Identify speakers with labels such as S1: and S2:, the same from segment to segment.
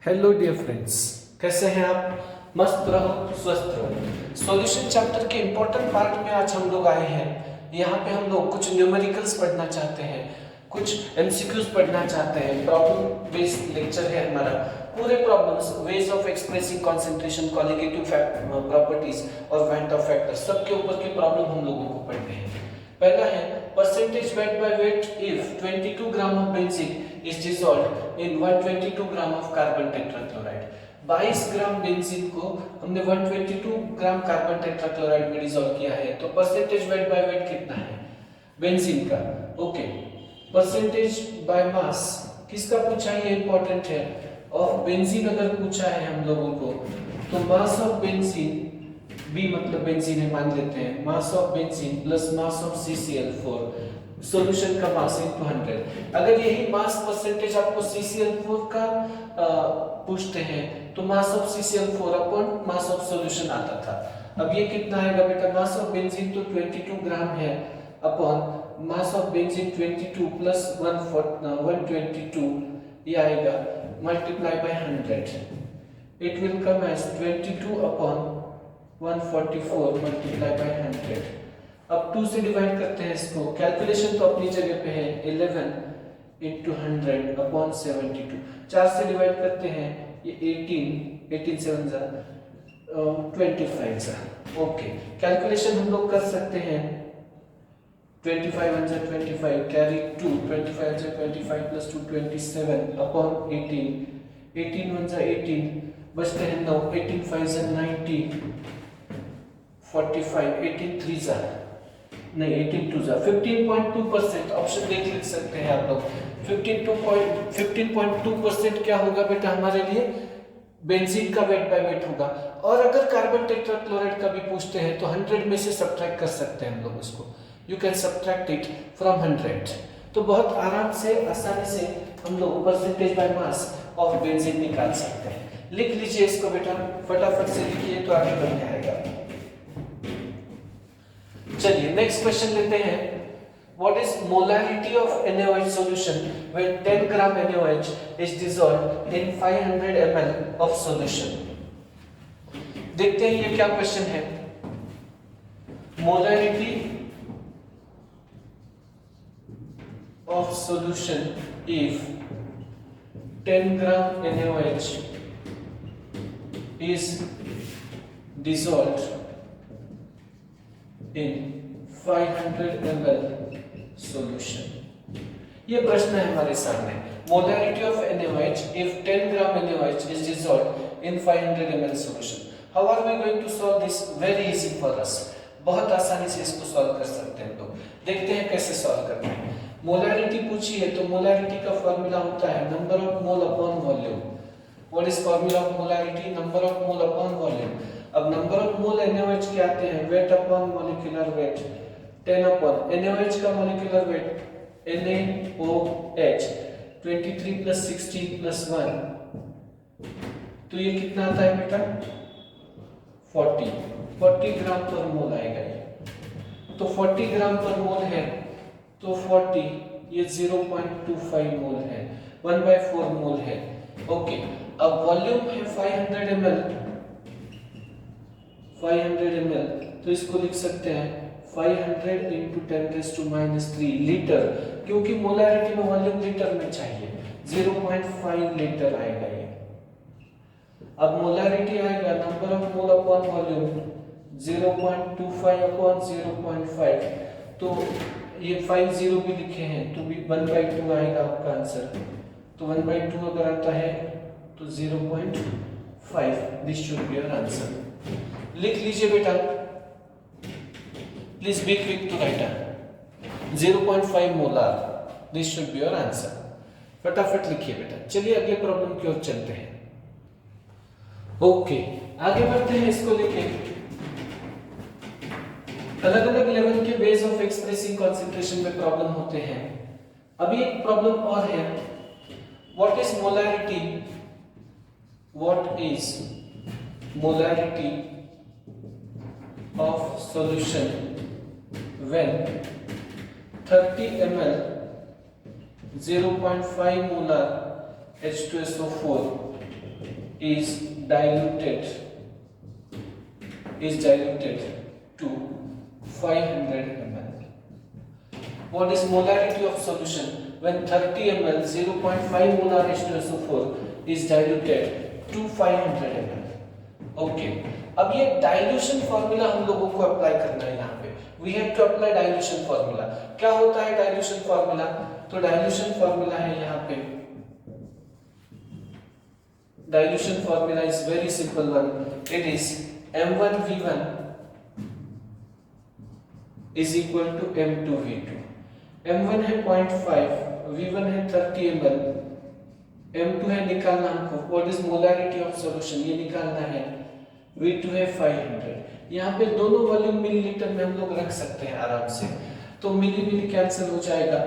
S1: Hello dear friends, कैसे हैं आप? मस्त रहो, स्वस्थ रहो। सॉल्यूशन चैप्टर के इंपॉर्टेंट पार्ट में आज हम लोग आए हैं। यहाँ पे हम लोग कुछ न्यूमेरिकल्स पढ़ना चाहते हैं, कुछ एमसीक्यूज पढ़ना चाहते हैं। प्रॉब्लम बेस्ड लेक्चर है हमारा। पूरे problems, ways of expressing concentration, colligative properties और वेंट ऑफ फैक्टर्स, सबके ऊपर के प्रॉब्लम हम लोगों को पढ़ने हैं। पहला है percentage wait by wait if 22 gram of benzene is dissolved in 122 gram of carbon tetrachloride. 22 gram benzene को हमने 122 ग्राम कार्बन टेट्राक्लोराइड में डिसॉल्व किया है, तो परसेंटेज वेट बाय वेट कितना है बेंजीन का? ओके, परसेंटेज बाय मास किसका पूछा है? ये इंपॉर्टेंट है। ऑफ बेंजीन अगर पूछा है हम लोगों को, तो मास ऑफ बेंजीन, बी मतलब बेंजीन है मान लेते हैं, मास of benzene plus mass of CCl4 solution का मास इनटू 100। अगर यही मास परसेंटेज आपको CCl4 का पूछते हैं तो mass of CCl4 upon mass of solution आता था। अब ये कितना आएगा बेटा? मास ऑफ बेंजीन तो 22 ग्राम है upon mass of benzene 22 plus 122, ये आएगा multiply by 100। It will come as 22 upon 144 multiply by 100। अब 2 से डिवाइड करते हैं इसको। कैलकुलेशन तो अपनी जगह पे है, 11 इंटू 100 अपॉन 72। 4 से डिवाइड करते हैं, ये 18 7 जा 25 जा। ओके, कैलकुलेशन हम लोग कर सकते हैं। 25 1 जा 25, कैरी 2, 25 जा 25 प्लस 2 27 अपॉन 18 1 जा 18, बचते हैं 9, 18 5 जा 90, 45, 18 3 जा नहीं 82 जा 15.2%। ऑप्शन देख लिख सकते हैं आप लोग। 15.2% क्या होगा बेटा हमारे लिए? बेंजीन का वेट बाय वेट होगा। और अगर कार्बन टेट्राक्लोराइड का भी पूछते हैं तो 100 में से सब्ट्रैक्ट कर सकते हैं हम लोग उसको। You can subtract it from 100। तो बहुत आराम से, आसानी से हम लोग percentage by mass of benzene निकाल सकते हैं। लिख लीजिए इसको बेटा, फटाफट से लिखिए तो आगे बढ़ जाएगा। चलिए नेक्स्ट क्वेश्चन लेते हैं। What is molarity of NaOH solution when 10 gram NaOH is dissolved in 500 ml of solution? देखते हैं ये क्या क्वेश्चन है। Molarity of solution if 10 gram NaOH is dissolved in 500 ml solution। ये प्रश्न है हमारे सामने। Molarity of NaOH if 10 gram NaOH is dissolved in 500 ml solution। How are we going to solve this? Very easy for us। बहुत आसानी से इसको solve कर सकते हैं लोग। देखते हैं कैसे सॉल्व करते हैं। मोलैरिटी पूछी है तो मोलैरिटी का फॉर्मूला होता है number of mole upon volume. What is formula of molarity? Number of mole upon volume. अब नंबर ऑफ मोल NaOH के आते हैं weight upon molecular weight, 10 upon NaOH का molecular weight NaOH 23 plus 16 plus 1, तो ये कितना आता है बेटा? 40 ग्राम पर मोल आएगा ये। तो 40 ग्राम पर मोल है तो 40, ये 0.25 मोल है, 1/4 मोल है। ओके, अब वॉल्यूम है 500 ml, 500 ml, तो इसको लिख सकते हैं 500 into 10⁻³ लीटर, क्योंकि मोलैरिटी में वॉल्यूम लीटर में चाहिए। 0.5 लीटर आएगा ये। अब मोलैरिटी आएगा number of mole upon volume 0.25 upon 0.5, तो ये 50 भी लिखे हैं तो भी 1/2 आएगा आपका आंसर। तो 1/2 अगर आता है तो 0.5, this should be your answer. लिख लीजिए बेटा, please be quick to write 0.5 molar, this should be your answer. फटाफट लिखिए बेटा। चलिए अगले प्रॉब्लम की ओर चलते हैं। ओके, आगे बढ़ते हैं इसको लेके। अलग अलग लेवल के वेज ऑफ एक्सप्रेसिंग कंसंट्रेशन में प्रॉब्लम होते हैं। अभी एक प्रॉब्लम और है। What is molarity? What is molarity of solution when 30 ml 0.5 molar H2SO4 is diluted to 500 ml. What is molarity of solution when 30 ml 0.5 molar H2SO4 is diluted to 500 ml? Okay, अब ये dilution formula हम लोगों को apply करना है यहाँ पे। We have to apply dilution formula. क्या होता है डाइल्यूशन फॉर्मूला? तो डाइल्यूशन फॉर्मूला है यहाँ पे, dilution formula is very simple one. It is M1V1 is equal to M2V2। M1 है 0.5, V1 है 30 ml, M2 है निकालना हमको, what is molarity of solution ये निकालना है, V2 है 500। यहाँ पे दोनों वॉल्यूम मिलीलीटर में हम लोग रख सकते हैं आराम से, तो मिली मिली कैंसिल हो जाएगा।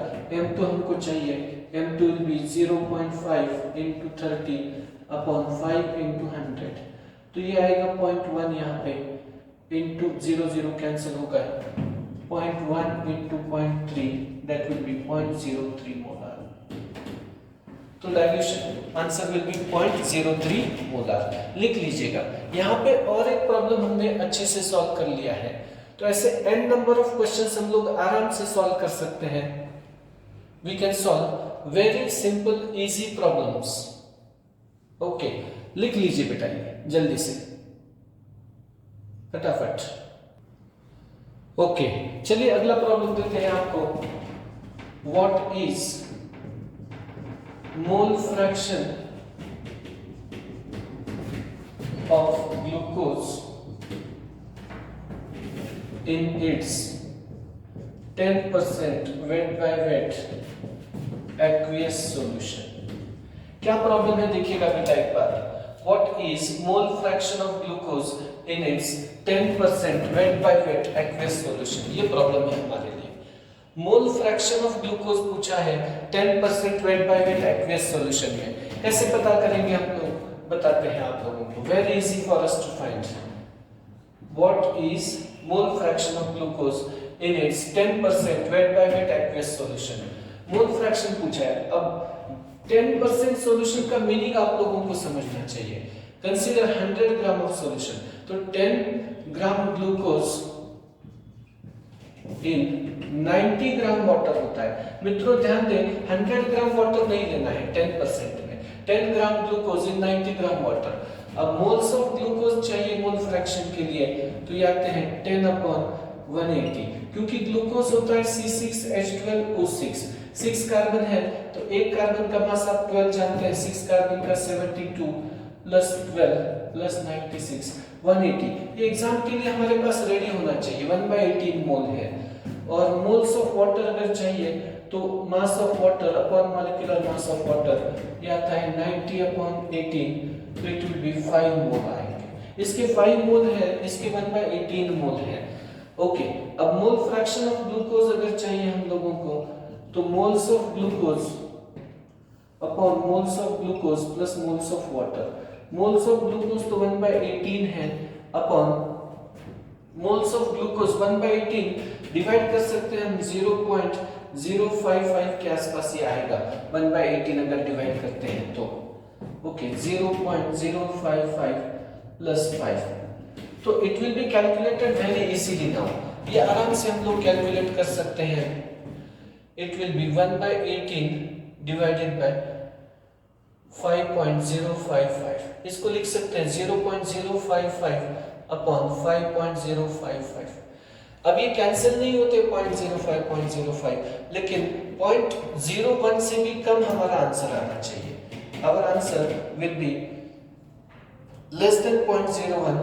S1: M2 हमको चाहिए, M2 will be 0.5 into 30 upon 5 into 100, तो ये आएगा 0.1 यहाँ पे into 0 कैंसिल होगा, 0.1 into 0.3 that will be 0.03 molar। तो dilution answer will B 0.03 molar. लिख लीजिएगा। यहाँ पे और एक प्रॉब्लम हमने अच्छे से सॉल्व कर लिया है, तो ऐसे n नंबर ऑफ क्वेश्चंस हम लोग आराम से सॉल्व कर सकते हैं। We can solve very simple easy problems. Okay, लिख लीजिए बेटा ये जल्दी से फटाफट। ओके, चलिए अगला प्रॉब्लम देते हैं आपको। What is mole fraction of glucose in its 10% wet by wet aqueous solution। क्या प्रॉब्लम है देखिएगा बेटा एक बार। What is mole fraction of glucose in its 10% wet by wet aqueous solution? ये प्रॉब्लम है हमारे लिए। मोल फ्रैक्शन ऑफ ग्लूकोज पूछा है 10% weight by weight aqueous solution में। कैसे पता करेंगे हम लोग, बताते हैं आप लोगों को। Very easy for us to find what is mole fraction of glucose in its 10% weight by weight aqueous solution. Mole fraction पूछा है। अब 10% सॉल्यूशन का मीनिंग आप लोगों को समझना चाहिए। कंसीडर 100 ग्राम ऑफ सॉल्यूशन, तो 10 gram glucose in 90 gram water होता है। मित्रों ध्यान दें, 100 ग्राम वाटर नहीं लेना है 10% में, 10 gram glucose in 90 gram water. अब मोल्स ऑफ ग्लूकोज चाहिए मोल फ्रैक्शन के लिए, तो ये आते हैं 10/180, क्योंकि ग्लूकोज होता है C6H12O6, 6 कार्बन है, तो एक कार्बन का मास आप 12 जानते हैं, 6 कार्बन का 72 प्लस 12 प्लस 96 180। ये एग्जाम के लिए हमारे पास रेडी होना चाहिए। 1/18 मोल है। और मोल्स ऑफ वाटर अगर चाहिए तो mass of water upon molecular mass of water ये आता है 90/18, तो इट विल बी 5 मोल आएंगे। इसके 5 मोल है, इसके 1/18 मोल है। ओके, अब मोल फ्रैक्शन ऑफ ग्लूकोज अगर चाहिए हम लोगों को, तो moles of glucose upon moles of glucose plus moles of water. Moles of glucose तो 1/18 है, upon moles of glucose 1/18 divide कर सकते हैं हम 0.055 के आसपास ये आएगा 1/18 अगर डिवाइड करते हैं तो। ओके, 0.055 प्लस 5, तो it will be calculated very easily now. ये आराम से हम लोग कैलकुलेट कर सकते हैं। It will B 1/18 divided by 5.055। इसको लिख सकते हैं 0.055 अपॉन 5.055। अब ये कैंसिल नहीं होते 0.05, लेकिन 0.01 से भी कम हमारा आंसर आना चाहिए। Our answer will be less than 0.01,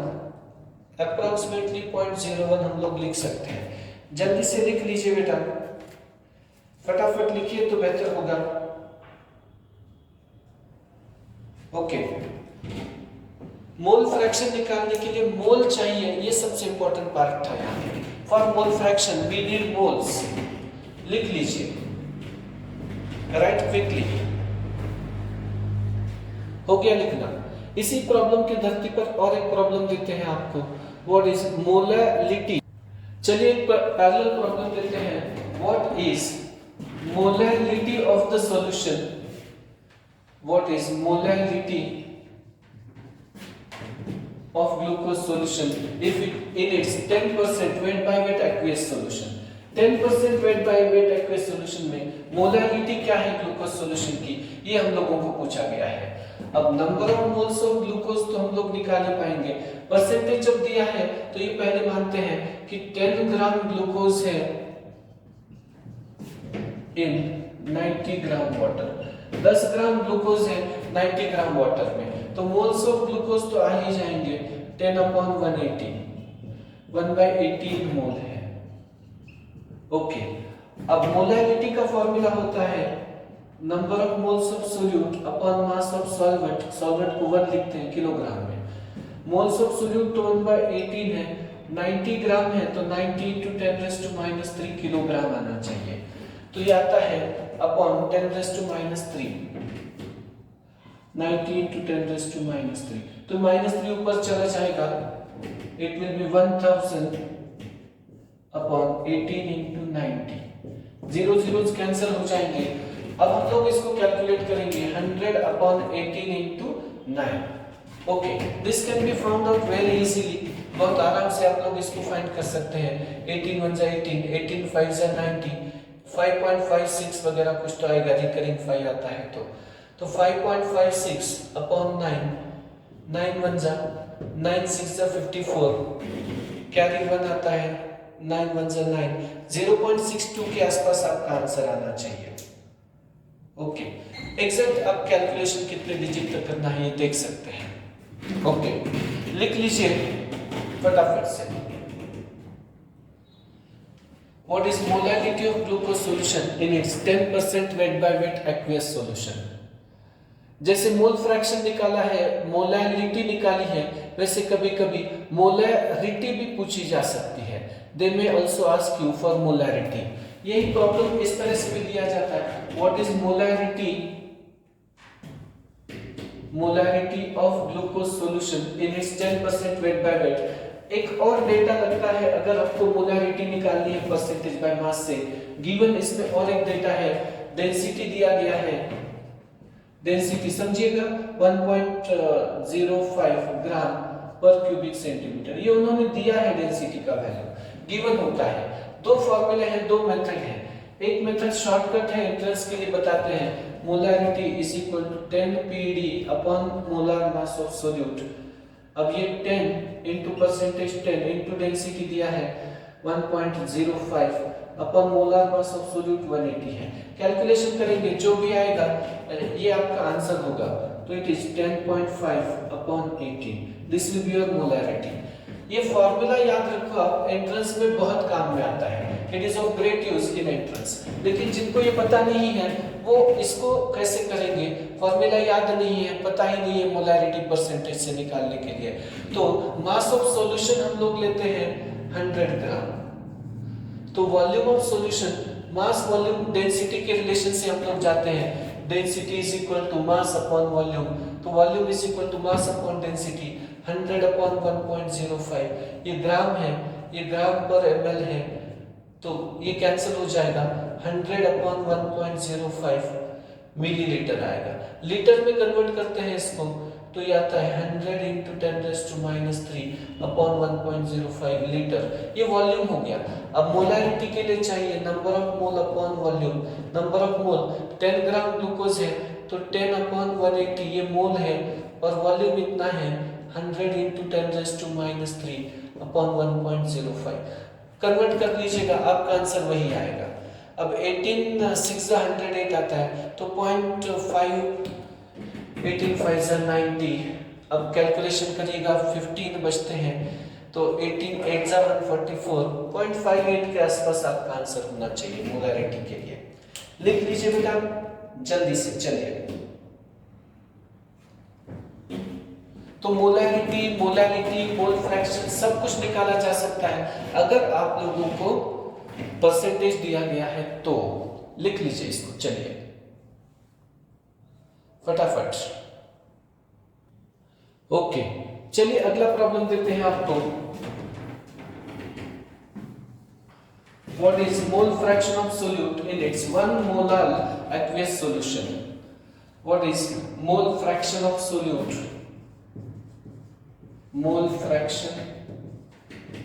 S1: approximately 0.01 हम लोग लिख सकते हैं। जल्दी से लिख लीजिए बेटा, फटाफट लिखिए तो बेहतर होगा। ओके, मोल फ्रैक्शन निकालने के लिए मोल चाहिए, ये सबसे इंपॉर्टेंट पार्ट था यहाँ पे। For mole fraction we need moles. लिख लीजिए, राइट क्विकली। हो गया लिखना। इसी प्रॉब्लम की धरती पर और एक प्रॉब्लम देते हैं आपको, व्हाट इज मोलैलिटी। चलिए एक पैरेलल प्रॉब्लम देते हैं, what is molality of the solution. What is molality of glucose solution if it in its 10% weight by weight aqueous solution. 10% weight by weight aqueous solution में molarity क्या है glucose solution की, ये हम लोगों को पूछा गया है। अब number of moles of glucose तो हम लोग निकाल ही पाएंगे, परसेंटेज जब दिया है तो ये पहले मानते हैं कि 10 ग्राम ग्लूकोज है इन 90 ग्राम वाटर, 10 ग्राम ग्लूकोज है 90 ग्राम वाटर में, तो मोल्स ऑफ ग्लूकोज तो आ ही जाएंगे 10/180, 1/18 मोल है। ओके, अब मोलारिटी का फॉर्मूला होता है number of moles of solute upon mass of solvent, solvent को 1 लिखते हैं किलोग्राम में, मोल्स ऑफ सोल्यूट तो 1/18 है, 90 ग्राम है तो 90 × 10⁻³ किलोग्राम आना चाहिए, तो ये आता है अपॉन 10⁻³ 90 × 10⁻³, तो -3 ऊपर चला जाएगा, it will B 1000 upon 18 × 90, 0 0 cancel हो जाएंगे। अब हम लोग इसको कैलकुलेट करेंगे 100 upon 18 × 9। Okay, this can be found out very easily, बहुत आराम से आप लोग इसको फाइंड कर सकते हैं। 18 1 जा 18, 18 5 जा 90, 5.56 वगैरह कुछ तो आएगा, रिकरिंग 5 आता है तो 5.56 अपॉन 9, 9 1 जा 9 6 जा 54, कैरी 1 आता है, 9 1 जा 9, 0.62 के आसपास आपका आंसर आना चाहिए। ओके, एग्जैक्ट आप कैलकुलेशन कितने डिजिट तक करना है ये देख सकते हैं। ओके, लिख लीजिए फटाफट से, what is molarity of glucose solution in its 10% weight by weight aqueous solution. जैसे मोल फ्रैक्शन निकाला है, मोलारिटी निकाली है, वैसे कभी कभी मोलारिटी भी पूछी जा सकती है। They may also ask you for molarity. यही प्रॉब्लम इस तरह से भी दिया जाता है, what is molarity, molarity of glucose solution in its 10% weight by weight. एक और डेटा लगता है अगर आपको मोलारिटी निकालनी है परसेंटेज बाय मास से, गिवन इसमें और एक डेटा है, डेंसिटी दिया गया है, डेंसिटी समझिएगा 1.05 ग्राम पर क्यूबिक सेंटीमीटर, ये उन्होंने दिया है डेंसिटी का वैल्यू, गिवन होता है। दो फॉर्मूले हैं, दो मेथड हैं, एक मेथड शॉर्टकट है, एंट्रेंस के लिए बताते हैं, molarity is equal to 10 pd upon molar mass of solute. अब ये 10 इंटू परसेंटेज 10 इंटू डेंसिटी दिया है 1.05 upon molar mass of solute 180 है। कैलकुलेशन करेंगे जो भी आएगा ये आपका आंसर होगा, तो it is 10.5 upon 18, this will be your molarity. ये फॉर्मूला याद रखो आप, एंट्रेंस में बहुत काम में आता है, it is of great use in entrance. लेकिन जिनको ये पता नहीं है वो इसको कैसे करेंगे, फॉर्मूला याद नहीं है, पता ही नहीं है मोलारिटी परसेंटेज से निकालने के लिए, तो मास ऑफ सॉल्यूशन हम लोग लेते हैं 100 ग्राम, तो volume of solution mass volume density के रिलेशन से हम लोग जाते हैं, density is equal to mass upon volume, तो volume is equal to mass upon density, 100 upon 1.05, ये ग्राम है, ये ग्राम पर ml है, तो ये कैंसिल हो जाएगा, 100 अपॉन 1.05 मिलीलीटर आएगा। लीटर में कन्वर्ट करते हैं इसको, तो ये आता है 100 इंटू 10⁻³ अपॉन 1.05 लीटर, ये वॉल्यूम हो गया। अब मोलारिटी के लिए चाहिए number of mole upon volume, number of mole 10 gram glucose है तो 10 अपॉन 180 ये मोल है, और वॉल्यूम इतना है 100 इंटू 10⁻³ अपॉन 1.05, कन्वर्ट कर लीजिएगा आपका आंसर वही आएगा। अब 18 6 108 आता है, तो 0.5 18 5 90, अब कैलकुलेशन करिएगा 15 बचते हैं, तो 18 8 144, 0.58 के आसपास आपका आंसर होना चाहिए मोलारिटी के लिए। लिख लीजिए बेटा जल्दी से, चलिए। तो मोलारिटी, मोल फ्रैक्शन सब कुछ निकाला जा सकता है अगर आप लोगों को परसेंटेज दिया गया है तो। लिख लीजिए इसको, चलिए फटाफट। ओके, चलिए अगला प्रॉब्लम देते हैं आपको। What is mole fraction of solute in its 1 molar aqueous solution? What is mole fraction of solute? Mole fraction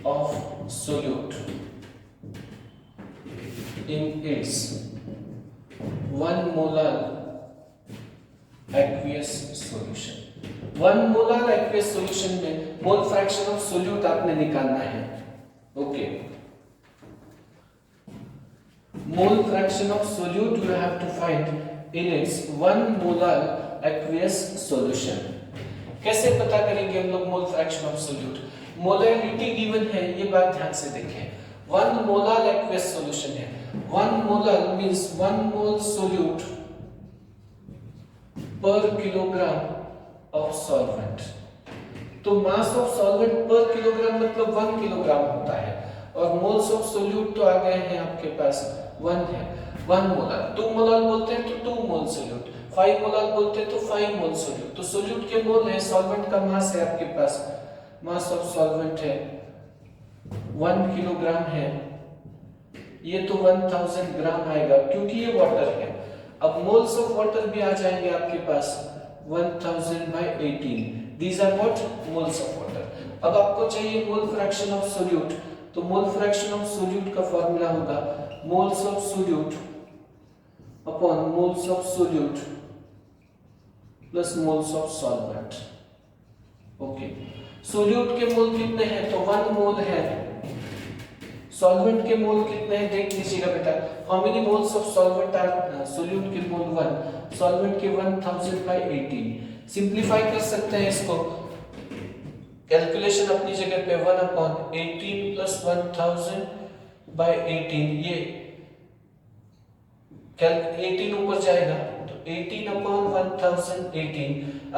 S1: of solute in its 1 molar aqueous solution. 1 molar aqueous solution में मोल fraction of solute आपने निकालना है. Okay, mole fraction of solute you have to find in its 1 molar aqueous solution. कैसे पता करेंगे हम लोग मोल fraction of solute? Molarity given है, ये बात ध्यान से देखें. 1 molar aqueous solution है. 1 molar means 1 mole solute per kilogram of solvent. तो मास ऑफ सॉल्वेंट पर किलोग्राम मतलब 1 किलोग्राम होता है, और मोल्स ऑफ सोल्यूट तो आ गए हैं आपके पास 1 है. 1 मोलर, 2 मोलर बोलते हैं तो 2 मोल सोल्यूट, 5 मोलर बोलते हैं तो 5 मोल सोल्यूट. तो सोल्यूट के मोल है, सॉल्वेंट का मास है आपके पास, मास ऑफ सॉल्वेंट है 1 किलोग्राम है. ये तो 1000 ग्राम आएगा क्योंकि ये वाटर है. अब मोल्स ऑफ वाटर भी आ जाएंगे आपके पास 1000/18. These are what? Moles of water. अब आपको चाहिए मोल फ्रैक्शन ऑफ सोल्यूट. तो मोल फ्रैक्शन ऑफ सोल्यूट का फॉर्मूला होगा moles of solute upon moles of solute plus moles of solvent. Okay, solute के मोल कितने हैं? तो 1 मोल है. सॉल्वेंट के मोल कितने हैं देख लीजिएगा बेटा. How many moles of solvent are? Solute के मोल 1, सॉल्वेंट के 1000/18. सिंपलीफाई कर सकते हैं इसको. कैलकुलेशन अपनी जगह पे 1/18 प्लस 1000/18. ये 18 ऊपर जाएगा तो 18/1018.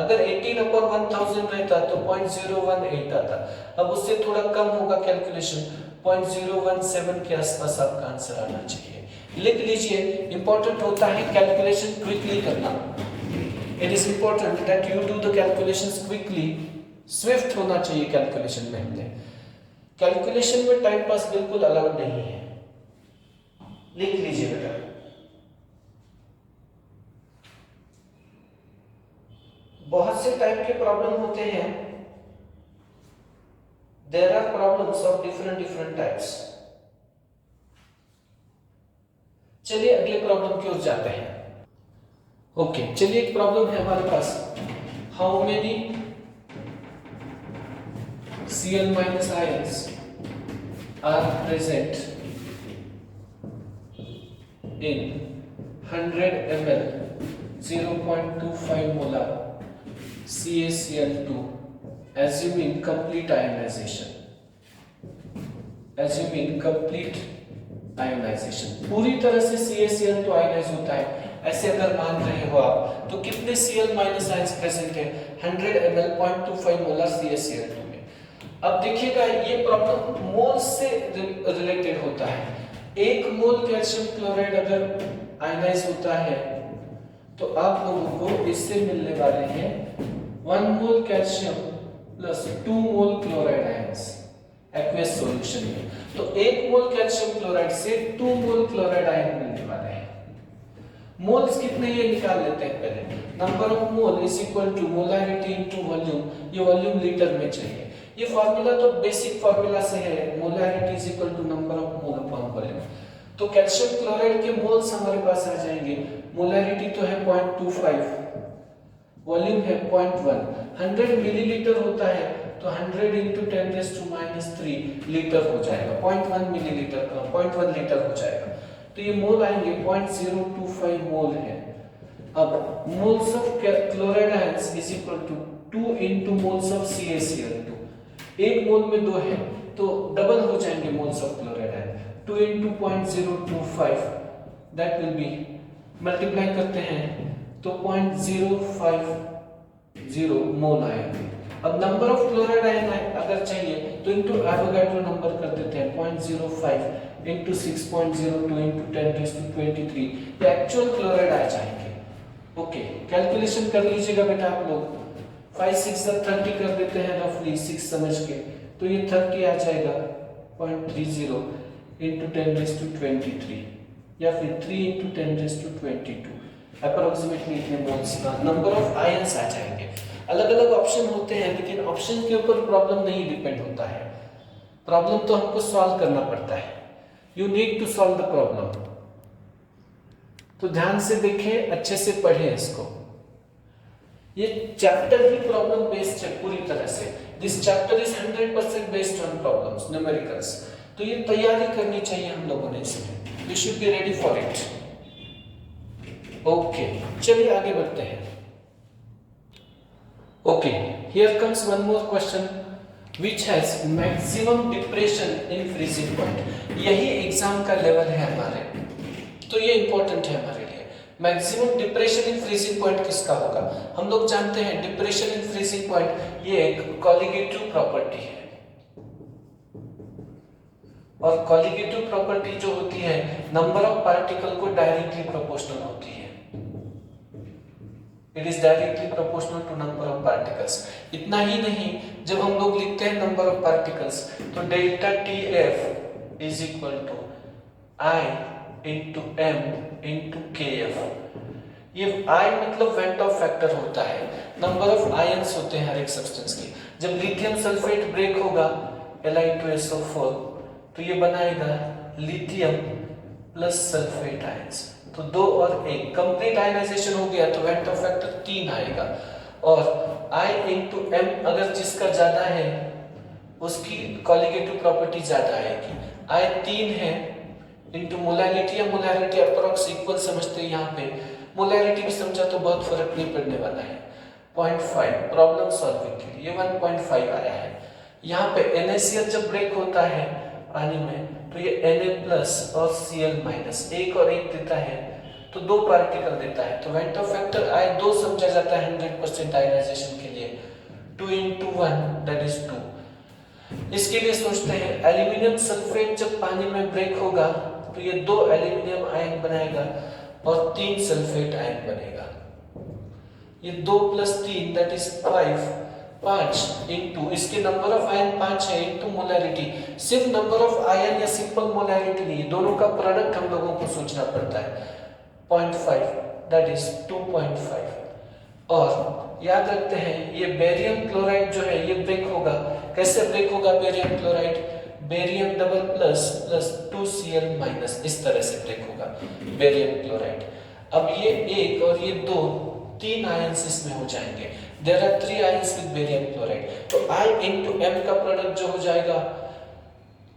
S1: अगर 18/1000 रहता तो 0.018 आता. अब उससे थोड़ा कम होगा कैलकुलेशन, 0.017 के आसपास आपका आंसर आना चाहिए. लिख लीजिए. इंपॉर्टेंट होता है कैलकुलेशन क्विकली करना. It is important that you do the calculations quickly. Swift होना चाहिए कैलकुलेशन में. कैलकुलेशन में टाइम पास बिल्कुल अलाउड नहीं है. लिख लीजिए बेटा. बहुत से टाइप के प्रॉब्लम होते हैं. There are problems of different types. चलिए अगले प्रॉब्लम की ओर जाते हैं. ओके, चलिए एक प्रॉब्लम है हमारे पास. How many Cl minus ions are present in 100 ml 0.25 molar CaCl2 assuming complete ionization. Assuming complete ionization. पूरी तरह से CaCl2 आयनाइज होता है ऐसे अगर मान रहे हो आप, तो कितने Cl माइनस आयंस प्रेजेंट है? 100 ml 0.25 मोलर CaCl2 में. अब देखिएगा ये प्रॉब्लम मोल्स से रिलेटेड होता है. 1 मोल कैल्शियम क्लोराइड अगर आयनाइज होता है तो आप लोगों को इससे मिलने वाले हैं 1 मोल कैल्शियम प्लस 2 मोल क्लोराइड आयंस एक्वेस सॉल्यूशन में. तो 1 मोल कैल्शियम क्लोराइड से 2 मोल क्लोराइड आयन मिलने वाले हैं. मोल्स कितने ये निकाल लेते हैं पहले. Number of mole is equal to molarity into volume. ये वॉल्यूम लीटर में चाहिए. ये फार्मूला तो बेसिक फार्मूला से है. Molarity is equal to number of mole upon volume. तो कैल्शियम क्लोराइड के मोल्स हमारे पास आ जाएंगे. मोलैरिटी तो है 0.25, वॉल्यूम है 0.1. 100 मिलीलीटर होता है तो 100 into 10⁻³ लीटर हो जाएगा. 0.1 मिलीलीटर का 0.1 लीटर हो जाएगा. तो ये मोल आएंगे 0.025 मोल है. अब moles of chloride ions is equal to 2 into moles of CaCl2. 1 mole में 2 है तो डबल हो जाएंगे moles of chloride ion. 2 into 0.025 that will be, multiply करते हैं तो 0.050 मोल आएंगे. अब नंबर ऑफ क्लोराइड आयन अगर चाहिए तो इनटू एवोगाड्रो नंबर कर देते हैं 0.05 into 6.02 into 10⁻23. ये एक्चुअल क्लोराइड आ जाएंगे. ओके, कैलकुलेशन कर लीजिएगा बेटा आप लोग. 5 6 30 कर देते हैं रफली 6 समझ के. तो ये 30 आ जाएगा 0.30 into 10⁻23 या फिर 3 into 10⁻22. अप्रोक्सीमेटली इतने मोल्स का नंबर ऑफ आयंस आ जाएंगे. अलग अलग ऑप्शन होते हैं, लेकिन ऑप्शन के ऊपर प्रॉब्लम नहीं डिपेंड होता है, प्रॉब्लम तो हमको सॉल्व करना पड़ता है। You need to solve the problem. तो ध्यान से देखें, अच्छे से पढ़ें इसको। ये चैप्टर ही प्रॉब्लम बेस्ड है पूरी तरह से। This chapter is 100% based on problems, numericals. तो ये तैयारी करनी चाहिए हम लोगों ने इसमें। You should be ready for it. Okay, चलिए आगे बढ़ते हैं। Okay, here comes one more question which has maximum depression in freezing point। यही एग्जाम का लेवल है हमारे, तो ये इंपॉर्टेंट है हमारे लिए। Maximum depression in freezing point किसका होगा? हम लोग जानते हैं डिप्रेशन इन फ्रीजिंग पॉइंट ये एक कॉलिगेटिव प्रॉपर्टी है, और कॉलिगेटिव प्रॉपर्टी जो होती है नंबर ऑफ पार्टिकल को डायरेक्टली प्रोपोर्शनल होती है। It is directly proportional to number of particles. इतना ही नहीं, जब हम लोग लिखते हैं नंबर ऑफ पार्टिकल्स तो delta T F is equal to I into M into K F. ये आई मतलब वेंट ऑफ फैक्टर होता है, नंबर ऑफ आयंस होते हैं हर एक सब्सटेंस के। जब लिथियम सल्फेट ब्रेक होगा Li2SO4 तो ये बनाएगा लिथियम प्लस सल्फेट आयंस। तो 2 और 1 कंप्लीट आयनाइजेशन हो गया, तो वेक्टर फैक्टर 3 आएगा। और I इंटू एम अगर जिसका ज्यादा है उसकी कॉलिगेटिव प्रॉपर्टी ज्यादा आएगी। I 3 है इंटू मोलैरिटी या मोलैरिटी अप्रॉक्स इक्वल समझते हैं यहाँ पे, मोलैरिटी भी समझा तो बहुत फर्क नहीं पड़ने वाला है। 0.5 प्रॉब्लम सॉल्विंग के लिए 1.5 आया है। यहाँ पे NaCl जब ब्रेक होता है पानी में तो ये Na प्लस और Cl माइनस, 1 और 1 देता है तो 2 पार्टिकल देता है। तो वेक्टर फैक्टर I 2 समझा जाता है 100% आयनाइजेशन के लिए। 2 इंटू 1 दैट इज 2। इसके लिए सोचते हैं एल्यूमिनियम सल्फेट जब पानी में ब्रेक होगा तो ये 2 एल्यूमिनियम आयन बनाएगा और 3 सल्फेट आयन बनेगा। ये 2 प्लस 3 दैट इज 5 इंटू इसके नंबर ऑफ आयन 5 है इंटू मोलैरिटी। सिर्फ नंबर ऑफ आयन या सिंपल मोलैरिटी नहीं, दोनों का प्रोडक्ट हम लोगों को सोचना पड़ता है। 0.5 दैट इज 2.5। और याद रखते हैं ये बेरियम क्लोराइड जो है ये ब्रेक होगा। कैसे ब्रेक होगा barium chloride? Barium double plus plus 2Cl minus, इस तरह से ब्रेक होगा बेरियम क्लोराइड। अब ये 1 और ये 2 3 आयंस इसमें हो जाएंगे। There are 3 ions with barium chloride। तो I into M का प्रोडक्ट जो हो जाएगा,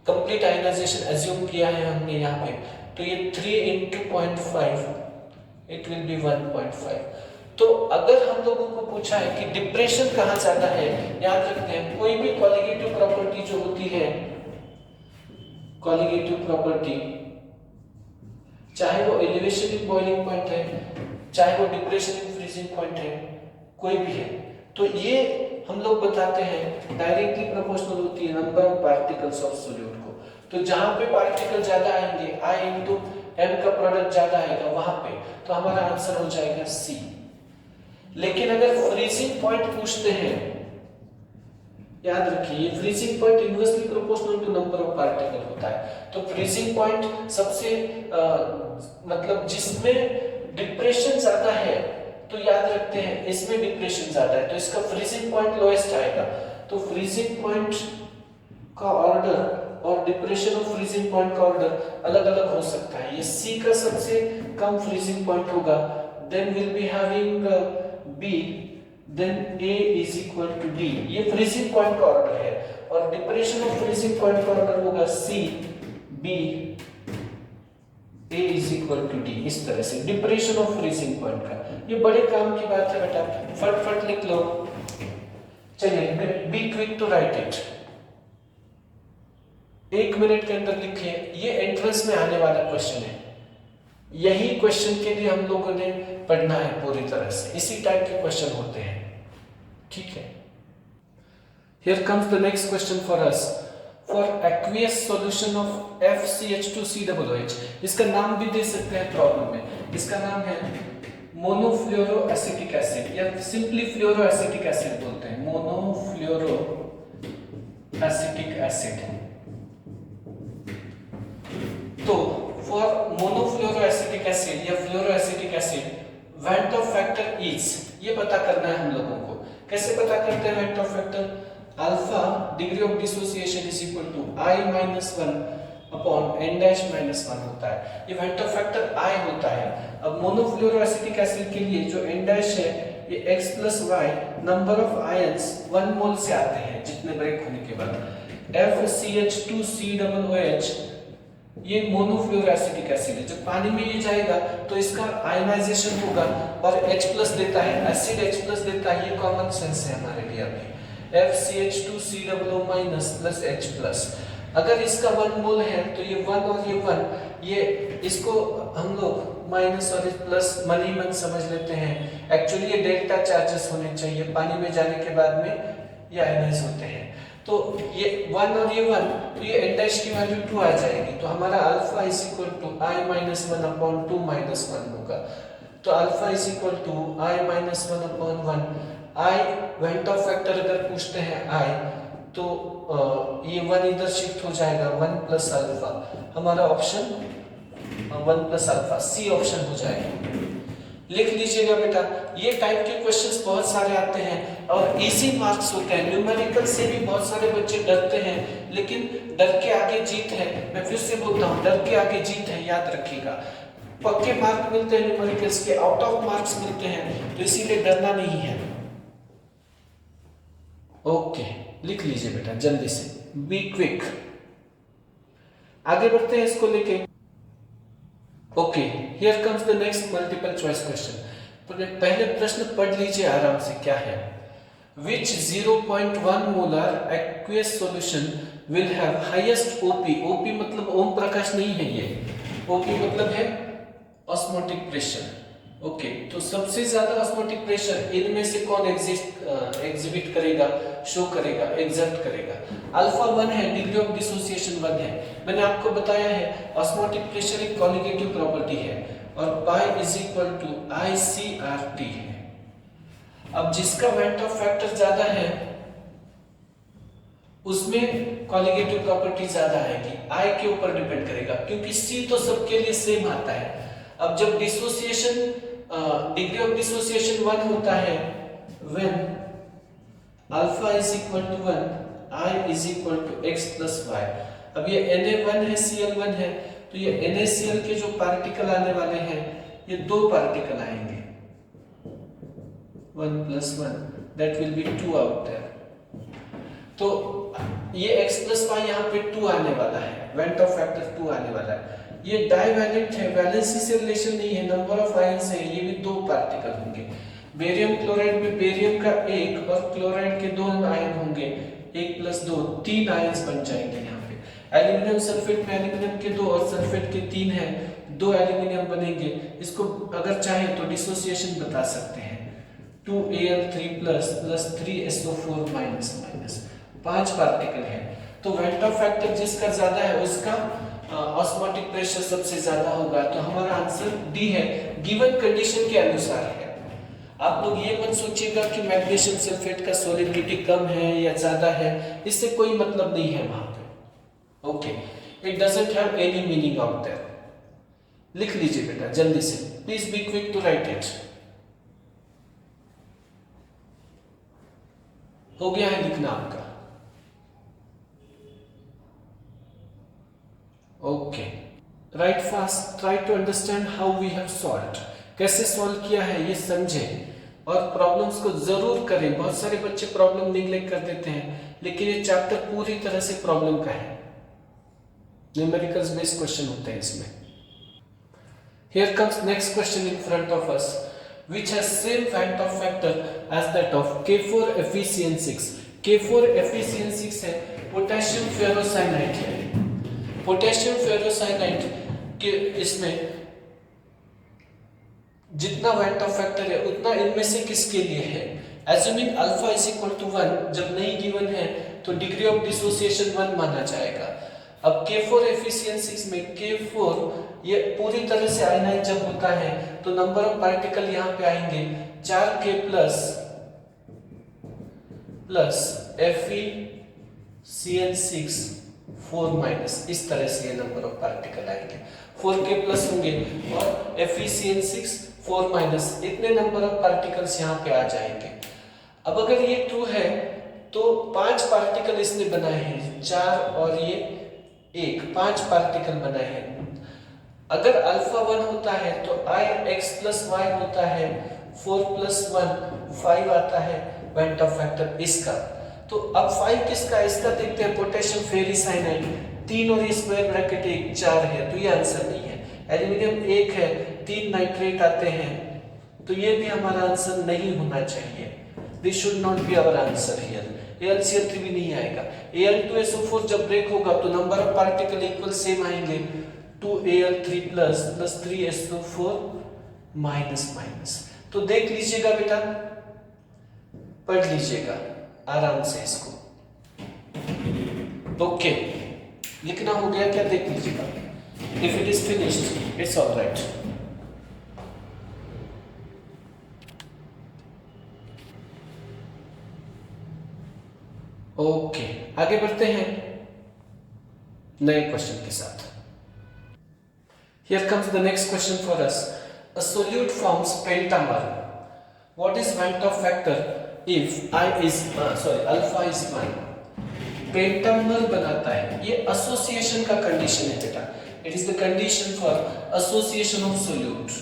S1: कंप्लीट आयनाइजेशन एज्यूम किया है हमने यहाँ पे, तो ये 3 into 0.5 इट विल बी 1.5। तो अगर हम लोगों को पूछा है कि डिप्रेशन कहाँ जाता है, याद रखते हैं कोई भी कॉलिगेटिव प्रॉपर्टी जो होती है, कॉलिगेटिव प्रॉपर्टी चाहे वो एलिवेशन इन बॉइलिंग पॉइंट है, चाहे वो डिप्रेशन इन फ्रीजिंग पॉइंट है, कोई भी है, तो ये हम लोग बताते हैं डायरेक्टली प्रोपोर्शनल होती है number of particles of solute को। तो जहां पे पार्टिकल ज्यादा आएंगे I इंटू एम का प्रोडक्ट ज्यादा आएगा वहां पे, तो हमारा आंसर हो जाएगा C। लेकिन अगर फ्रीजिंग पॉइंट पूछते हैं, याद रखिए freezing point inversely proportional to number of particle होता है। तो फ्रीजिंग पॉइंट सबसे मतलब जिसमें डिप्रेशन ज्यादा है, तो याद रखते हैं इसमें डिप्रेशन ज्यादा है तो इसका फ्रीजिंग पॉइंट लोएस्ट आएगा। तो फ्रीजिंग पॉइंट का ऑर्डर और डिप्रेशन ऑफ फ्रीजिंग पॉइंट का ऑर्डर अलग अलग हो सकता है। ये C का सबसे कम फ्रीजिंग पॉइंट होगा, then will be having B, then A is equal to D। ये फ्रीजिंग पॉइंट का ऑर्डर है। और डिप्रेशन ऑफ फ्रीजिंग पॉइंट का ऑर्डर होगा C, B, A is equal to D। इस तरह से डिप्रेशन ऑफ फ्रीजिंग पॉइंट का, ये बड़े काम की बात है बेटा, फट लिख लो। चलिए be quick to write it, 1 minute के अंदर लिखिए। ये एंट्रेंस में आने वाला क्वेश्चन है, यही क्वेश्चन के लिए हम लोगों ने पढ़ना है पूरी तरह से, इसी टाइप के क्वेश्चन होते हैं, ठीक है। Here comes the next question for us. For aqueous solution of FCH2COOH, इसका नाम भी दे सकते हैं प्रॉब्लम में, इसका नाम है मोनोफ्लोरो एसिटिक एसिड या सिंपली फ्लोरो एसिटिक एसिड बोलते हैं, मोनोफ्लोरो एसिटिक एसिड। तो फॉर मोनोफ्लोरो एसिटिक एसिड या fluoro acetic acid van't Hoff factor is, ये पता करना है हम लोगों को। कैसे vector factor alpha degree of dissociation is equal to i minus 1 upon n dash minus 1 होता है। ये वेक्टर फैक्टर i होता है। अब मोनोफ्लोरोएसिटिक एसिड के लिए जो n डैश है ये x plus Y number of ions 1 mole से आते हैं जितने ब्रेक होने के बाद। FCH2COOH ये मोनोफ्लोरोएसिटिक एसिड है। जब पानी में ये जाएगा तो इसका आयनाइजेशन होगा और H प्लस देता है, एसिड H प्लस देता है। ये कॉमन सेंस है हमारे लिए अभी। FCH2COO minus plus H plus. अगर इसका 1 मोल है तो ये 1 और ये 1 ये इसको हम लोग माइनस और प्लस मन ही मन समझ लेते हैं। एक्चुअली ये डेल्टा चार्जेस होने चाहिए, पानी में जाने के बाद में ये आयनाइज होते हैं। तो ये 1 और ये 1 तो ये n डैश की वैल्यू 2 आ जाएगी। तो हमारा alpha is equal to i minus 1 upon 2 minus 1 होगा। तो alpha is equal to i minus 1 upon 1। i vector factor अगर पूछते हैं i तो ये 1 इधर शिफ्ट हो जाएगा, 1 प्लस अल्फा। हमारा option 1 plus alpha C option हो जाएगा। लिख लीजिएगा बेटा। ये टाइप के क्वेश्चंस बहुत सारे आते हैं और इजी मार्क्स होते हैं। न्यूमेरिकल से भी बहुत सारे बच्चे डरते हैं, लेकिन डर के आगे जीत है। मैं फिर से बोलता हूँ, डर के आगे जीत है, याद रखिएगा। पक्के मार्क मिलते हैं न्यूमेरिकल्स के, आउट ऑफ मार्क्स मिलते हैं, तो इसीलिए डरना नहीं है। ओके, लिख लीजिए बेटा जल्दी से, बी क्विक। आगे बढ़ते हैं इसको लेके। Okay, here comes the next multiple choice question. पहले प्रश्न पढ़ लीजिए आराम से, क्या है। Which 0.1 molar aqueous solution will have highest OP? OP मतलब ओम प्रकाश नहीं है, ये OP मतलब है ऑस्मोटिक प्रेशर। ओके, तो सबसे ज्यादा ऑस्मोटिक प्रेशर इनमें से कौन एग्जिबिट करेगा, शो करेगा, एग्जर्ट करेगा? अल्फा 1 है, डिग्री ऑफ डिसोसिएशन 1 है। मैंने आपको बताया है ऑस्मोटिक प्रेशर एक कॉलिगेटिव प्रॉपर्टी है और pi is equal to ICRT है। अब जिसका वेक्टर फैक्टर ज्यादा है उसमें कॉलिगेटिव प्रॉपर्टी ज्यादा आएगी, I के ऊपर डिपेंड करेगा, क्योंकि C तो सबके लिए सेम आता है। अब जब डिसोसिएशन डिग्री ऑफ डिसोसिएशन 1 होता है when alpha is equal to 1 I is equal to x plus y. अब ये Na1 है, Cl1 है, तो ये NaCl के जो पार्टिकल आने वाले हैं ये 2 पार्टिकल आएंगे, 1 plus 1, that will be 2 out there. तो ये x प्लस वाई यहाँ पे 2 आने वाला है, वेक्टर फैक्टर 2 आने वाला है। ये डाइवैलेंट है, वैलेंसी से रिलेशन नहीं है, नंबर ऑफ आयंस है, ये भी 2 पार्टिकल होंगे। बेरियम क्लोराइड में बेरियम का 1 और क्लोराइड के 2 आयन होंगे, 1 प्लस 2, 3 आयंस बन जाएंगे यहाँ पे। एल्यूमिनियम सल्फेट में एल्यूमिनियम के 2 और सल्फेट के 3 हैं, 2 एल्यूमिनियम बनेंगे। इसको अगर चाहे तो डिसोसिएशन बता सकते हैं, 2Al3 plus 3SO4 minus minus, 5 particle है। तो वेक्टर फैक्टर जिसका ज्यादा है उसका ऑस्मोटिक प्रेशर सबसे ज्यादा होगा। तो हमारा आंसर डी है, गिवन कंडीशन के अनुसार है। आप लोग ये मत सोचिएगा कि मैग्नीशियम सल्फेट का सॉलिडिटी कम है या ज्यादा है, इससे कोई मतलब नहीं है वहां पे। Okay, it doesn't have any meaning out there. लिख लीजिए बेटा जल्दी से, please be quick to write it. हो गया है लिखना आपका? Okay, write fast, try to understand how we have solved. कैसे सॉल्व किया है ये समझें और प्रॉब्लम्स को जरूर करें। बहुत सारे बच्चे प्रॉब्लम निगलेक्ट कर देते हैं, लेकिन ये चैप्टर पूरी तरह से प्रॉब्लम का है, न्यूमेरिकल्स बेस्ड क्वेश्चन होते हैं इसमें। Here comes next question in front of us, which has same vector factor as that of K4FeCN6। K4FeCN6 है, पोटेशियम फेरोसाइनाइड है। पोटेशियम फेरोसाइनाइड के इसमें जितना वेक्टर फैक्टर है उतना इनमें से किसके लिए है? Assuming alpha is equal to 1 जब नहीं गिवन है तो डिग्री ऑफ डिसोसिएशन 1 माना जाएगा। अब K4FeCN6 में K4 ये पूरी तरह से आयनाइज जब होता है तो नंबर ऑफ पार्टिकल यहाँ पे आएंगे 4K प्लस FeCN6 4 माइनस, इस तरह से ये नंबर ऑफ पार्टिकल आएंगे। 4K प्लस होंगे और FeCN6 4 माइनस, इतने नंबर ऑफ पार्टिकल्स यहाँ पे आ जाएंगे। अब अगर ये ट्रू है तो 5 पार्टिकल इसने बनाए हैं, 4 और ये 1, 5 पार्टिकल बनाए हैं। अगर अल्फा 1 होता है तो I x plus y होता है 4 plus 1 5 आता है वेंट ऑफ फैक्टर इसका। तो अब 5 किसका, इसका देखते हैं, पोटेशियम फेरिसाइनाइड 3 और ये स्क्वायर ब्रैकेट 1 4 है, तो ये आंसर नहीं है। एल्यूमिनियम 1 है, 3 नाइट्रेट आते हैं, तो ये भी हमारा आंसर नहीं होना चाहिए। This should not be our answer here. AlCl3 भी नहीं आएगा। Al2SO4 जब ब्रेक होगा तो number of particle equal same आएंगे, 2Al3 plus 3SO4 minus minus. तो देख लीजिएगा बेटा, पढ़ लीजिएगा आराम से इसको। ओके, लिखना हो गया क्या, देख लीजिएगा। If it is finished it's all right. Okay, आगे बढ़ते हैं नए क्वेश्चन के साथ। Here comes the next question for us. A solute forms pentamer. What is Van't factor if alpha is 1? Pentamer बनाता है, ये association का condition है बेटा। It is the condition for association of solute.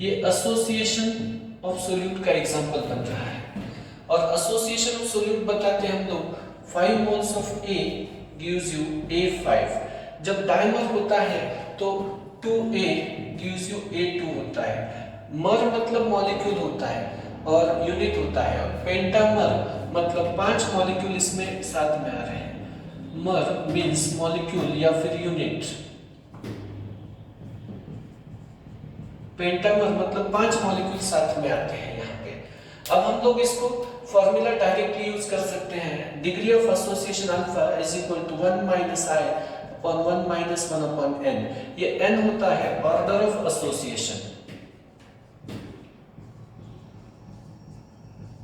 S1: ये association of solute का example बन रहा है। और association of solute बताते हैं हम लोग 5 moles of A gives you A5। जब डाइमर होता है तो 2A gives you A2 होता है। मर मतलब मॉलिक्यूल होता है और यूनिट होता है, और पेंटामर मतलब 5 मॉलिक्यूल इसमें साथ में आ रहे हैं। मर मीन्स मॉलिक्यूल या फिर यूनिट, पेंटामर मतलब 5 मॉलिक्यूल साथ में आते हैं यहाँ पे। अब हम लोग इसको फॉर्मूला डायरेक्टली यूज कर सकते हैं। Degree of association alpha is equal to 1 minus I upon 1 minus 1 upon n। ये n होता है order of association.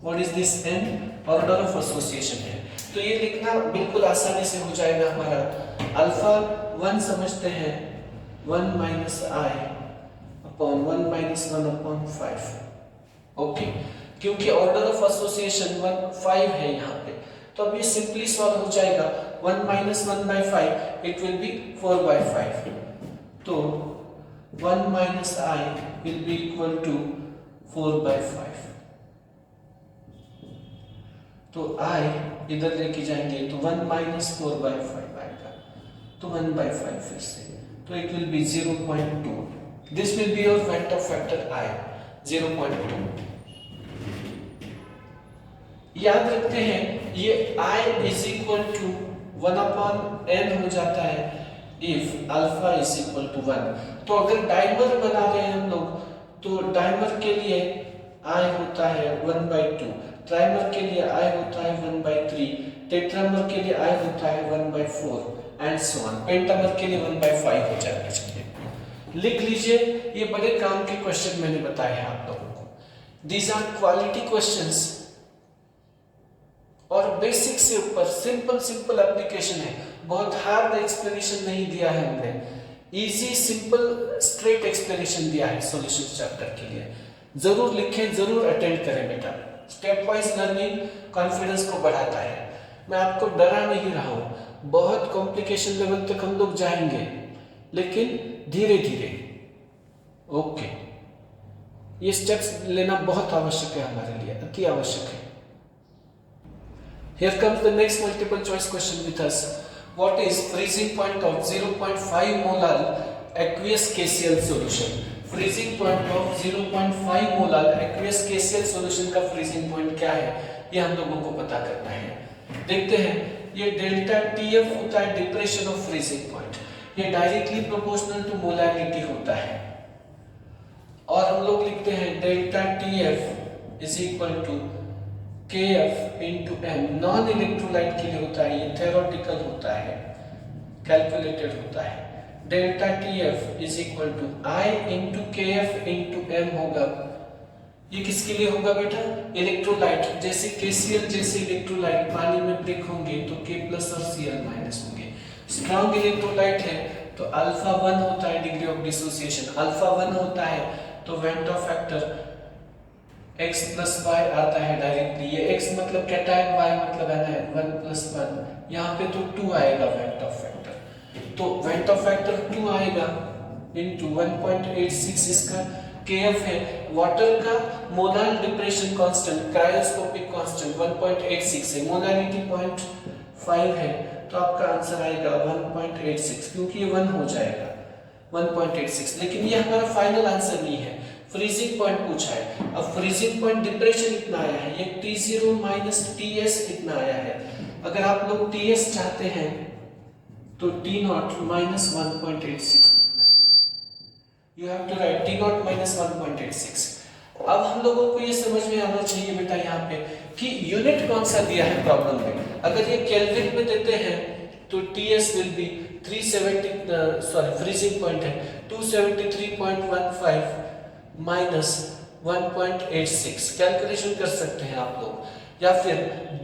S1: What is this n? Order of association है। तो ये लिखना बिल्कुल आसानी से हो जाएगा हमारा। अल्फा 1 समझते हैं 1 minus I upon 1 minus 1 upon 5। Okay, क्योंकि ऑर्डर ऑफ एसोसिएशन 5 है यहाँ पे, तो अब ये सिंपली सॉल्व हो जाएगा। 1 minus 1 by 5 it will be 4 by 5। तो 1 minus I will be equal to 4 by 5। तो आई इधर लेके जाएंगे तो 1 माइनस 4 बाई 5 आएगा, तो 1 बाई 5 फिर से, तो it will be 0.2। This will be your vector factor I 0.2। याद रखते हैं ये I is equal to 1 upon n हो जाता है if alpha is equal to 1। तो अगर डाइमर बना रहे हैं हम लोग तो डाइमर के लिए I होता है 1/2, ट्राइमर के लिए I होता है 1/3, टेट्रामर के लिए I होता है 1/4 एंड सो ऑन। पेंटामर के लिए 1/5 हो जाएगा। चलिए लिख लीजिए, ये बड़े काम के क्वेश्चन मैंने बताए हैं आप लोगों को। दीज आर क्वालिटी क्वेश्चंस और बेसिक से ऊपर सिंपल एप्लीकेशन है। बहुत हार्ड एक्सप्लेनेशन नहीं दिया है हमने, इजी सिंपल स्ट्रेट एक्सप्लेनेशन दिया है सॉल्यूशन चैप्टर के लिए। जरूर लिखें, जरूर अटेंड करें बेटा। स्टेप वाइज लर्निंग कॉन्फिडेंस को बढ़ाता है। मैं आपको डरा नहीं रहा हूं, बहुत कॉम्प्लिकेशन लेवल तक हम लोग जाएंगे, लेकिन धीरे धीरे। ओके, ये स्टेप्स लेना बहुत आवश्यक है हमारे लिए, अति आवश्यक है। Here comes the next multiple choice question with us. What is freezing point of 0.5 molar aqueous KCl solution? Freezing point of 0.5 molar aqueous KCl solution का freezing point क्या है, ये हम लोगों को पता करना है। देखते हैं, ये डेल्टा TF होता है डिप्रेशन ऑफ फ्रीजिंग पॉइंट। ये डायरेक्टली प्रोपोर्शनल टू मोलैरिटी होता है, और हम लोग लिखते हैं delta TF is equal to KF into M। Non electrolyte के लिए होता है, ये थ्योरेटिकल होता है, कैलकुलेटेड होता है। Delta TF is equal to I into KF into M होगा। ये किसके लिए होगा बेटा? इलेक्ट्रोलाइट। जैसे KCl जैसे इलेक्ट्रोलाइट पानी में ब्रेक होंगे तो K प्लस और Cl माइनस होंगे। स्ट्रॉन्ग इलेक्ट्रोलाइट है तो अल्फा 1 होता है डिग्री ऑफ डिसोसिएशन, अल्फा 1 होता है तो van't Hoff factor x plus y आता है डायरेक्टली, ये x मतलब कैटायन, y मतलब एनायन, 1 प्लस 1, यहाँ पे तो 2 आएगा वेट ऑफ फैक्टर, तो वेट ऑफ फैक्टर 2 आएगा इनटू 1.86 इसका kf है। वाटर का molar depression constant, cryoscopic constant 1.86 है, मोलारिटी 0.5 है, तो आपका आंसर आएगा 1.86, क्योंकि ये 1 हो जाएगा 1.86। लेकिन ये हमारा फाइनल आंसर नहीं है, फ्रीजिंग पॉइंट पूछा है। अब फ्रीजिंग पॉइंट डिप्रेशन इतना आया है, ये T0 माइनस TS इतना आया है। अगर आप लोग TS चाहते हैं तो T0 minus 1.86, you have to write T0 minus 1.86। अब हम लोगों को ये समझ में आना चाहिए बेटा यहाँ पे कि यूनिट कौन सा दिया है प्रॉब्लम में। अगर ये केल्विन में देते हैं तो TS will be 370, freezing point है 273.15 माइनस 1.86, कैलकुलेशन कर सकते हैं आप लोग। या फिर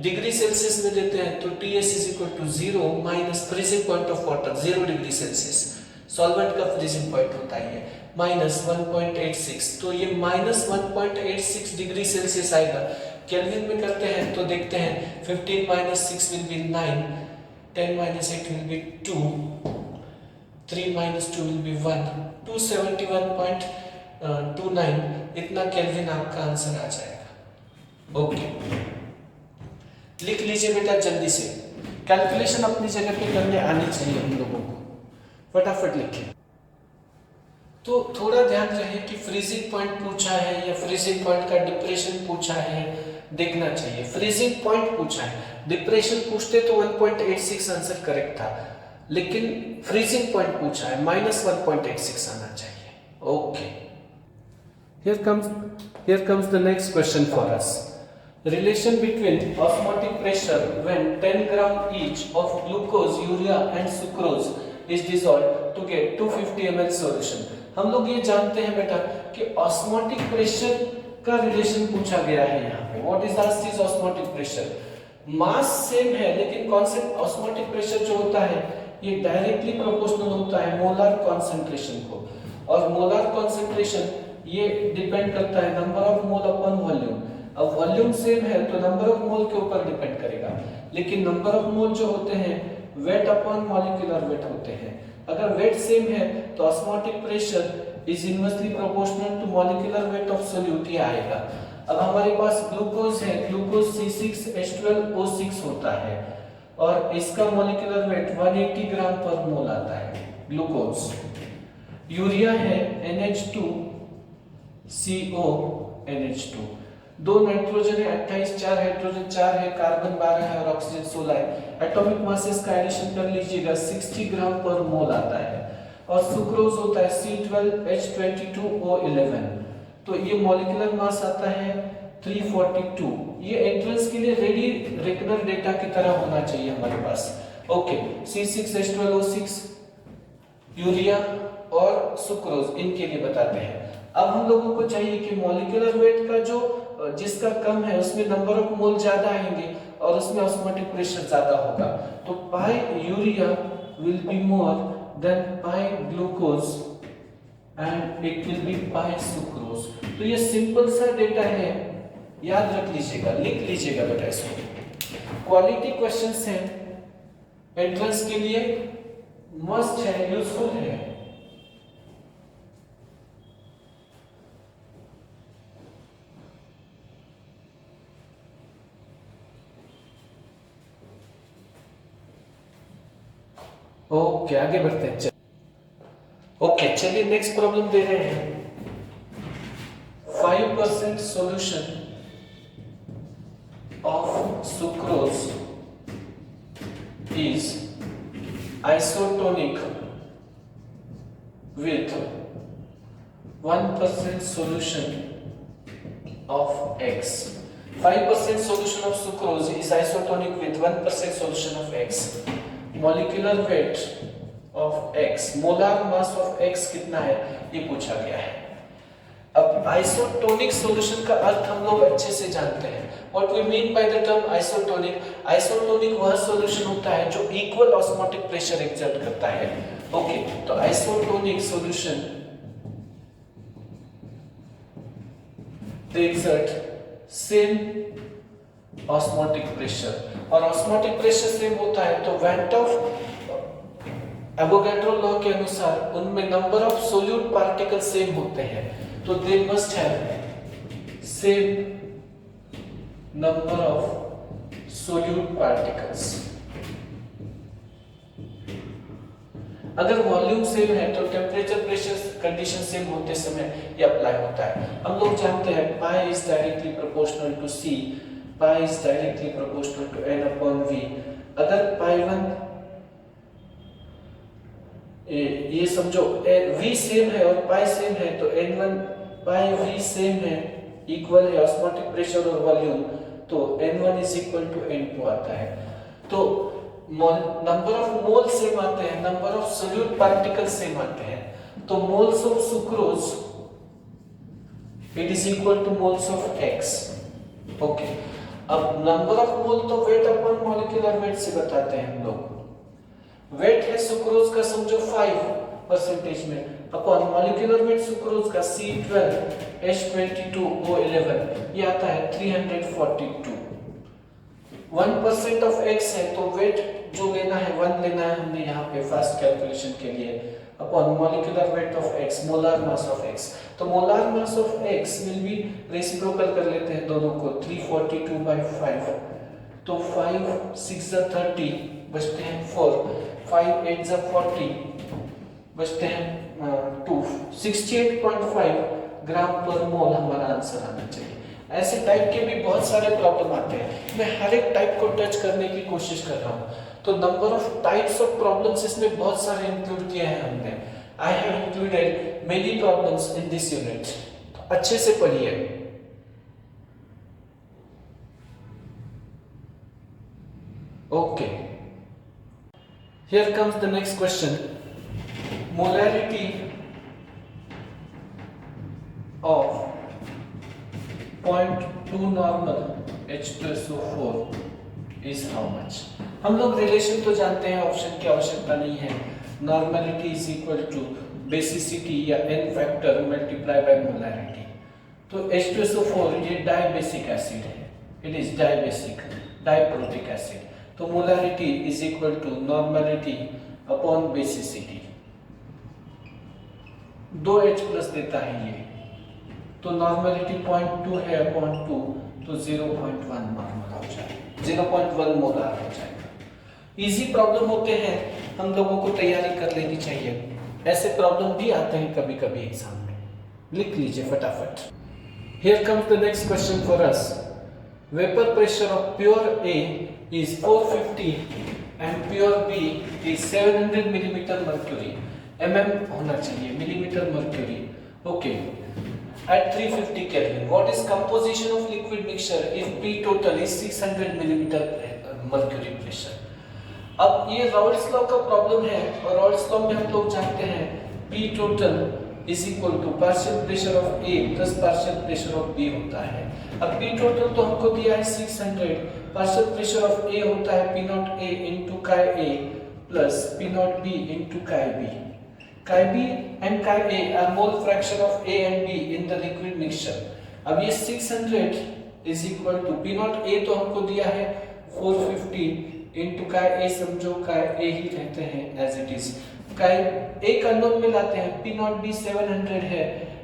S1: डिग्री सेल्सियस में देते हैं तो TS is equal to 0 minus freezing point of water 0 degree Celsius, solvent का फ्रीजिंग पॉइंट होता है माइनस 1.86, तो ये माइनस 1.86 डिग्री सेल्सियस आएगा। केल्विन में करते हैं तो देखते हैं 15 minus 6 will be 9, 10 minus 8 will be 2, 3 minus 2 will be 1, 271.29 इतना केल्विन आपका आंसर आ जाएगा। ओके, लिख लीजिए बेटा जल्दी से, कैलकुलेशन अपनी जगह पे करने आनी चाहिए हम लोगों को, फटाफट लिखें। तो थोड़ा ध्यान रहे कि फ्रीजिंग पॉइंट पूछा है या फ्रीजिंग पॉइंट का डिप्रेशन पूछा है, देखना चाहिए। फ्रीजिंग पॉइंट पूछा है, डिप्रेशन पूछते तो 1.86 आंसर करेक्ट था, लेकिन फ्रीजिंग पॉइंट पूछा है माइनस 1.86 आना चाहिए। Okay, here comes the next question for us. Relation between osmotic pressure when 10 gram each of glucose, urea and sucrose is dissolved to get 250 ml solution. हम लोग ये जानते हैं बेटा कि ऑस्मोटिक प्रेशर का रिलेशन पूछा गया है यहाँ पे। What is this osmotic pressure? Mass same है, लेकिन कॉन्सेप्ट ऑस्मोटिक प्रेशर जो होता है ये डायरेक्टली प्रोपोर्शनल होता है मोलर कॉन्सेंट्रेशन को, और मोलर कॉन्सेंट्रेशन ये डिपेंड करता है number of mole upon volume. अब वॉल्यूम सेम है तो नंबर ऑफ मोल के ऊपर डिपेंड करेगा, लेकिन नंबर ऑफ मोल जो होते हैं वेट अपॉन मॉलिक्यूलर वेट होते हैं। अगर वेट सेम है तो osmotic pressure is inversely proportional to molecular weight of solute, ये आएगा। अब हमारे पास ग्लूकोज है, ग्लूकोज C6H12O6 होता है और इसका मॉलिक्यूलर वेट 180 ग्राम पर मोल आता है ग्लूकोज। यूरिया है NH2CONH2, 2 नाइट्रोजन है 28, 4 हाइड्रोजन 4 है, कार्बन 12 है और ऑक्सीजन 16 है। एटॉमिक मासेस का एडिशन कर लीजिएगा 60 ग्राम पर मोल आता है। और सुक्रोज होता है C12H22O11, तो ये मॉलिक्यूलर मास आता है 342। ये एंट्रेंस के लिए रेडी रेकनर डेटा की तरह होना चाहिए हमारे पास। ओके, C6H12O6, यूरिया और सुक्रोज इनके लिए बताते हैं। अब हम लोगों को चाहिए कि मॉलिक्यूलर वेट का जो जिसका कम है उसमें नंबर ऑफ मोल ज्यादा आएंगे और उसमें ऑस्मोटिक प्रेशर ज्यादा होगा, तो pi urea will be more than pi glucose and it will be pi sucrose. तो ये सिंपल सा डेटा है, याद रख लीजिएगा, लिख लीजिएगा बेटा इसको। क्वालिटी क्वेश्चंस हैं, एंट्रेंस के लिए मस्ट है, यूजफुल है। ओके, आगे बढ़ते हैं। ओके, चलिए नेक्स्ट प्रॉब्लम दे रहे हैं। 5% solution of sucrose is isotonic with 1% solution of X. 5% solution of sucrose is isotonic with 1% solution of X. Molecular weight of X, molar mass of X कितना है ये पूछा गया है। अब आइसोटोनिक सॉल्यूशन का अर्थ हम लोग अच्छे से जानते हैं। What we mean by the term isotonic? Isotonic वह सॉल्यूशन होता है जो इक्वल ऑस्मोटिक प्रेशर एक्सर्ट करता है। ओके, तो isotonic solution they exert same osmotic pressure, और osmotic pressure सेम होता है तो Van 't Hoff Avogadro law के अनुसार उनमें number of solute particle same होते हैं, तो they must have same number of solute particles. अगर वॉल्यूम सेम है तो टेम्परेचर प्रेशर कंडीशन सेम होते समय ये अप्लाई होता है। हम लोग जानते हैं pi is directly proportional to C, pi is directly proportional to n upon V. अगर पाई 1 ये समझो v सेम है और पाई सेम है तो n1 पाई v सेम है, इक्वल है ऑस्मोटिक प्रेशर और वॉल्यूम, तो n1 is equal to n2 आता है। तो नंबर ऑफ मोल सेम आते हैं, number of solute particle same आते हैं, तो moles of sucrose it is equal two moles of x। Okay, अब नंबर ऑफ मोल तो वेट अपॉन मॉलिक्यूलर वेट से बताते हैं हम लोग। वेट है सुक्रोज का समझो 5% में, अपॉन मॉलिक्यूलर वेट सुक्रोज का C12H22O11 ये आता है 342। 1% ऑफ x है तो वेट जो लेना है 1 लेना है हमने यहाँ पे फास्ट कैलकुलेशन के लिए, upon molecular weight of x, molar mass of x। तो molar mass of x will be reciprocal कर लेते हैं दोनों को, 342/5, तो 5 6 30 बचते हैं 4, 5 8 40 बचते हैं 2, 68.5 ग्राम पर मोल हमारा आंसर आना चाहिए। ऐसे टाइप के भी बहुत सारे प्रॉब्लम आते हैं, मैं हर एक टाइप को टच करने की कोशिश कर रहा हूँ। तो number of types of problems इसमें बहुत सारे इंक्लूड किए हैं हमने। I have included many problems in this unit, तो अच्छे से पढ़िए। Okay, here comes the next question. Molarity of 0.2 normal H2SO4 is how much. हम लोग रिलेशन तो जानते हैं, ऑप्शन की आवश्यकता नहीं है। Normality is equal to basicity या n factor multiply by molarity. तो H2SO4 ये डाइबेसिक एसिड है, it is dibasic diprotic acid, तो molarity is equal to normality upon basicity. 2H plus देता है ये, तो नॉर्मेलिटी 0.2 है अपॉन 2, तो 0.1 नॉर्मल हो जाएगा, 0.1 मोलार हो जाएगा। इजी प्रॉब्लम होते हैं, हम लोगों को तैयारी कर लेनी चाहिए। ऐसे प्रॉब्लम भी आते हैं कभी कभी एग्जाम में, लिख लीजिए फटाफट। Here comes the next question for us. Vapour pressure of pure A is 450 and pure B is 700 millimetre mercury. mm होना चाहिए, millimetre mercury. Okay, at 350 Kelvin, what is composition of liquid mixture if P total is 600 millimeter mercury pressure? अब ये Rawls law का problem है, और Rawls law में हम लोग जानते हैं P total is equal to partial pressure of A plus partial pressure of B होता है। अब P total तो हमको दिया है 600, partial pressure of A होता है P naught A into chi A plus P naught B into chi B। Chi B and chi A are mole fraction of A and B in the liquid mixture। अब ये 600 is equal to P naught A तो हमको दिया है 450 into chi A, समझो chi A ही रहते हैं as it is। chi A का नोन में लाते हैं, P naught B 700 है,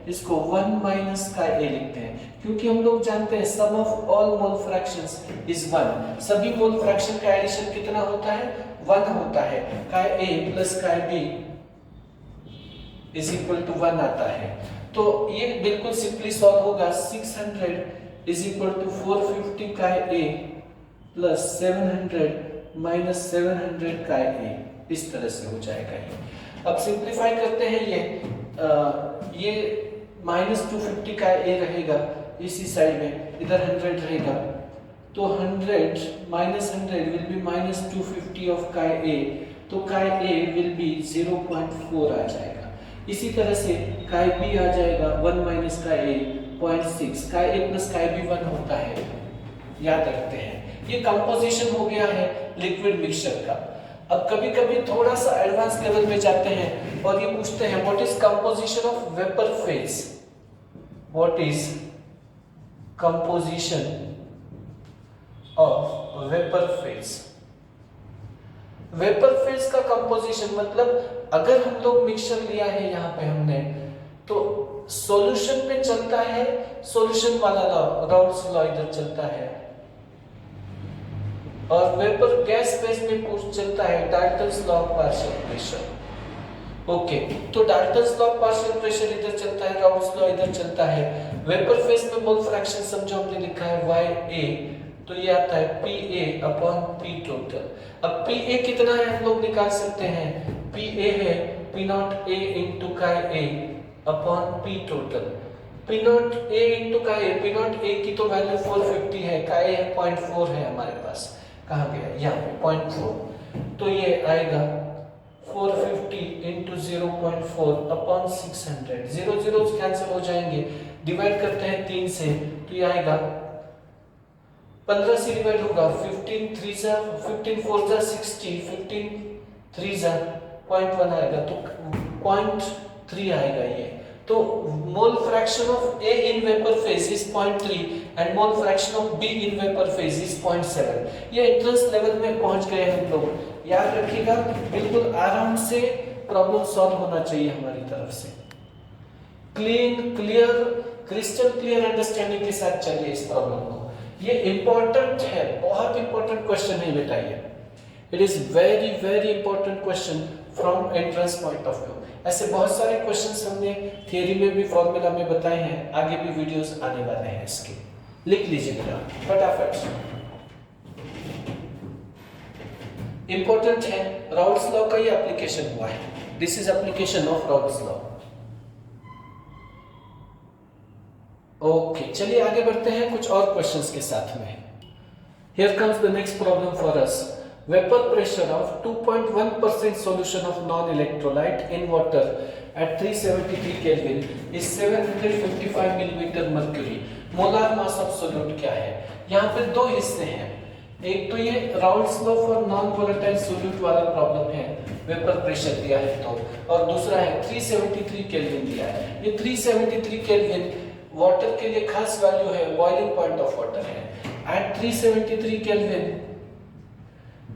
S1: इसको 1 minus chi A लिखते हैं, क्योंकि हम लोग जानते हैं sum of all mole fractions is 1। सभी मोल फ्रैक्शन का एडिशन कितना होता है? 1 होता है। chi A plus chi B is equal to 1 आता है, तो ये बिल्कुल सिंपली सॉल्व होगा। 600 is equal to 450 chi A plus 700 minus 700 chi A, इस तरह से हो जाएगा ये। अब सिंप्लीफाई करते हैं ये माइनस 250 chi A रहेगा इसी साइड में, इधर 100 रहेगा, तो 100 minus 100 will be minus 250 of chi A, तो chi A विल बी 0.4 आ जाएगा। इसी तरह से chi B आ जाएगा 1 minus chi A 0.6, chi A plus chi B 1 होता है, याद रखते हैं। ये कंपोजिशन हो गया है लिक्विड मिक्सचर का। अब कभी कभी थोड़ा सा एडवांस लेवल में जाते हैं और ये पूछते हैं what is composition of vapour phase, what is composition of vapour phase. Vapour phase का कंपोजिशन मतलब अगर हम लोग मिक्सचर लिया है यहाँ पे हमने, तो सॉल्यूशन में चलता है सॉल्यूशन वाला लॉ, राउल्स लॉ इधर चलता है, और वेपर गैस फेज में चलता है Dalton's law of partial pressure. Okay, तो Dalton's law of partial pressure इधर चलता है, राउल्स लॉ इधर चलता है। वेपर फेज में मोल फ्रैक्शन समझो हमने लिखा है YA, तो ये आता है PA अपॉन P टोटल। अब PA कितना है हम लोग निकाल सकते हैं, PA है P नॉट A इंटू काय A upon P total. P not A into काय A, P नॉट A की तो वैल्यू 450 है, काय है 0.4 है हमारे पास, कहाँ गया यहाँ पे 0.4, तो ये आएगा 450 इंटू 0.4 अपॉन 600। 0 0 कैंसिल हो जाएंगे, डिवाइड करते हैं 3 से, तो ये आएगा 15 से डिवाइड होगा, 15 3 जा 15 4 जा 60, 15 3 जा 0.1 आएगा, तो 0.3 आएगा ये। तो mole fraction of A in vapor phase is 0.3 and mole fraction of B in vapor phase is 0.7। ये एंट्रेंस लेवल में पहुंच गए हम लोग, याद रखिएगा, बिल्कुल आराम से प्रॉब्लम सॉल्व होना चाहिए हमारी तरफ से। Clean clear crystal clear understanding के साथ चलिए इस प्रॉब्लम को। ये इंपॉर्टेंट है, बहुत इंपॉर्टेंट क्वेश्चन है बेटा ये। It is very very important question from entrance point of view. ऐसे बहुत सारे क्वेश्चंस हमने थियरी में भी फॉर्मूला में बताए हैं, आगे भी वीडियोस आने वाले हैं इसके, लिख लीजिए बेटा फटाफट। इंपॉर्टेंट है, राउल्स लॉ का ये एप्लीकेशन हुआ है, this is application of Raoult's law. Okay, चलिए आगे बढ़ते हैं कुछ और क्वेश्चंस के साथ में। Here comes the next problem for us. Vapor pressure of 2.1% solution of non-electrolyte in water at 373 Kelvin is 755 millimeter mercury. Molar mass of solute क्या है? यहाँ पे दो हिस्से हैं, एक तो ये Raoult's law for non volatile solute वाला प्रॉब्लम है, वेपर प्रेशर दिया है तो, और दूसरा है 373 केल्विन दिया है। ये 373 केल्विन वाटर के लिए खास वैल्यू है, बॉइलिंग पॉइंट ऑफ वाटर है। At 373 Kelvin,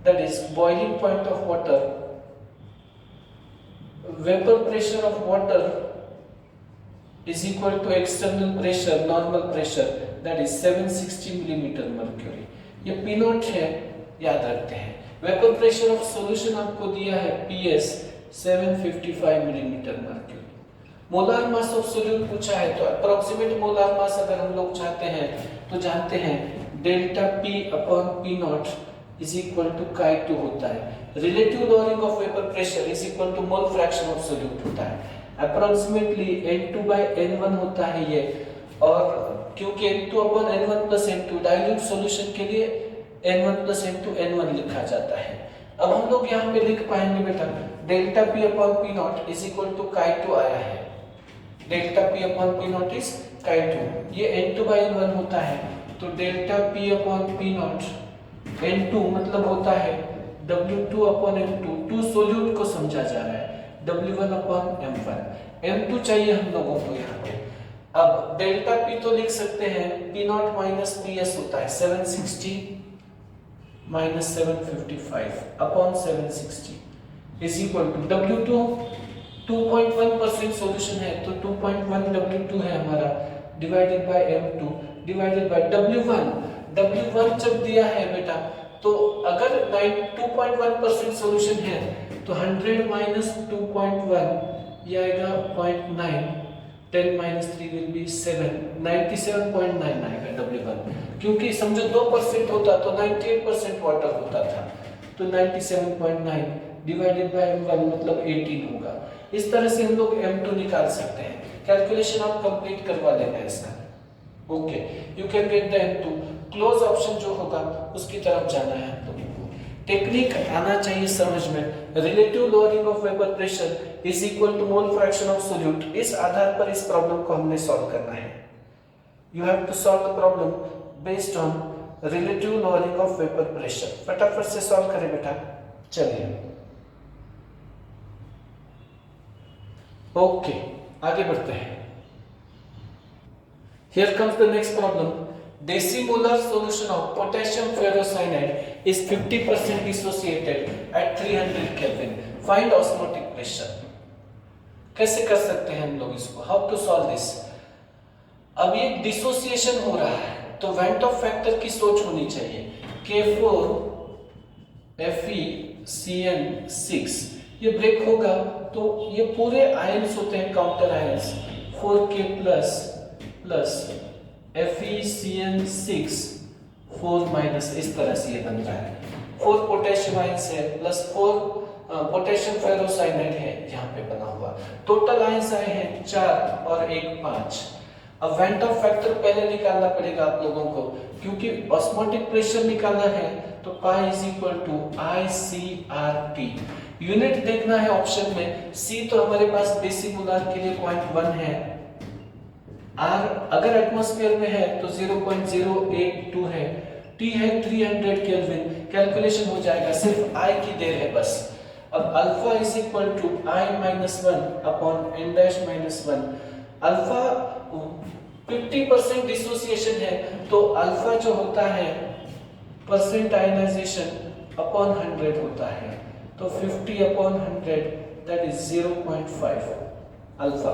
S1: that is boiling point of water, vapor pressure of water is equal to external pressure, normal pressure, that is 760 millimeter mercury। ये P not है, याद रखते हैं। वेपर प्रेशर ऑफ सॉल्यूशन आपको दिया है PS 755 millimetre mercury. Molar mass of solute पूछा है, तो अप्रोक्सीमेट मोलार मास अगर हम लोग चाहते हैं तो जानते हैं delta P upon P not is equal to chi2 होता है। Relative lowering of vapour pressure is equal to mole fraction of solute होता है। अप्रोक्सीमेटली N2 by N1 होता है ये, और क्योंकि N2 upon N1 plus N2 dilute solution के लिए N1 plus N2 N1 लिखा जाता है। अब हम लोग यहाँ पे लिख पाएंगे बेटा delta P upon P not is equal to chi2 आया है। Delta P upon P not is chi2, ये N2 by N1 होता है, तो delta P upon P not N2 मतलब होता है W2 upon M2, 2 सोल्यूट को समझा जा रहा है, W1 upon M1। M2 चाहिए हम लोगों को यहाँ पे। अब डेल्टा P तो लिख सकते हैं P नॉट माइनस PS होता है 760 minus 755 upon 760 is equal to W2 2.1% solution है, तो 2.1 W2 है हमारा, divided by M2 divided by W1 जब दिया है बेटा, तो अगर 2.1% सॉल्यूशन है तो 100 माइनस 2.1 ये आएगा 0.9, 10 माइनस 3 विल बी 7, 97.9 आएगा W1। क्योंकि समझो 2% होता तो 98% वाटर होता था, तो 97.9 डिवाइडेड बाय M1 मतलब 18 होगा। इस तरह से हम लोग M2 निकाल सकते हैं। कैलकुलेशन आप कंप्लीट करवा लेना इसका। Okay, you can get the M2। Close option जो होगा उसकी तरफ जाना है हम लोगों को। टेक्निक आना चाहिए समझ में। Relative lowering of vapour pressure is equal to mole fraction of solute. इस आधार पर इस प्रॉब्लम को हमने सॉल्व करना है। You have to solve the problem based on relative lowering of vapour pressure. फटाफट से सॉल्व करें बेटा, चलिए। ओके, आगे बढ़ते हैं। Here comes the next problem. decimolar solution of potassium ferrocyanide is 50% dissociated at 300 Kelvin. Find osmotic pressure. कैसे कर सकते हैं हम लोग इसको? How to solve this? अब ये डिसोसिएशन हो रहा है तो वेंट ऑफ फैक्टर की सोच होनी चाहिए। K4 FeCN6 ये ब्रेक होगा तो ये पूरे आयंस होते हैं counter ions 4K plus FeCN6 4 minus, इस तरह से ये बन रहा है। 4 पोटेशियम आयंस है प्लस 4 पोटेशियम फेरोसाइनाइड है यहाँ पे बना हुआ। टोटल आयंस आए हैं 4 और 1 5। अब वेंट ऑफ फैक्टर पहले निकालना पड़ेगा आप लोगों को, क्योंकि ऑस्मोटिक प्रेशर निकालना है तो pi is equal to ICRT। Unit देखना है ऑप्शन में, C तो हमारे पास डेसिमोलर के लिए 0.1 है, R अगर एटमॉस्फेयर में है तो 0.082 है, T है 300 केल्विन। कैलकुलेशन हो जाएगा, सिर्फ I की देर है बस। अब alpha is equal to I-1 upon n-1। Alpha 50% dissociation है तो अल्फा जो होता है परसेंट आयनाइजेशन अपॉन 100 होता है, तो 50 अपॉन 100 दैट इज 0.5 अल्फा।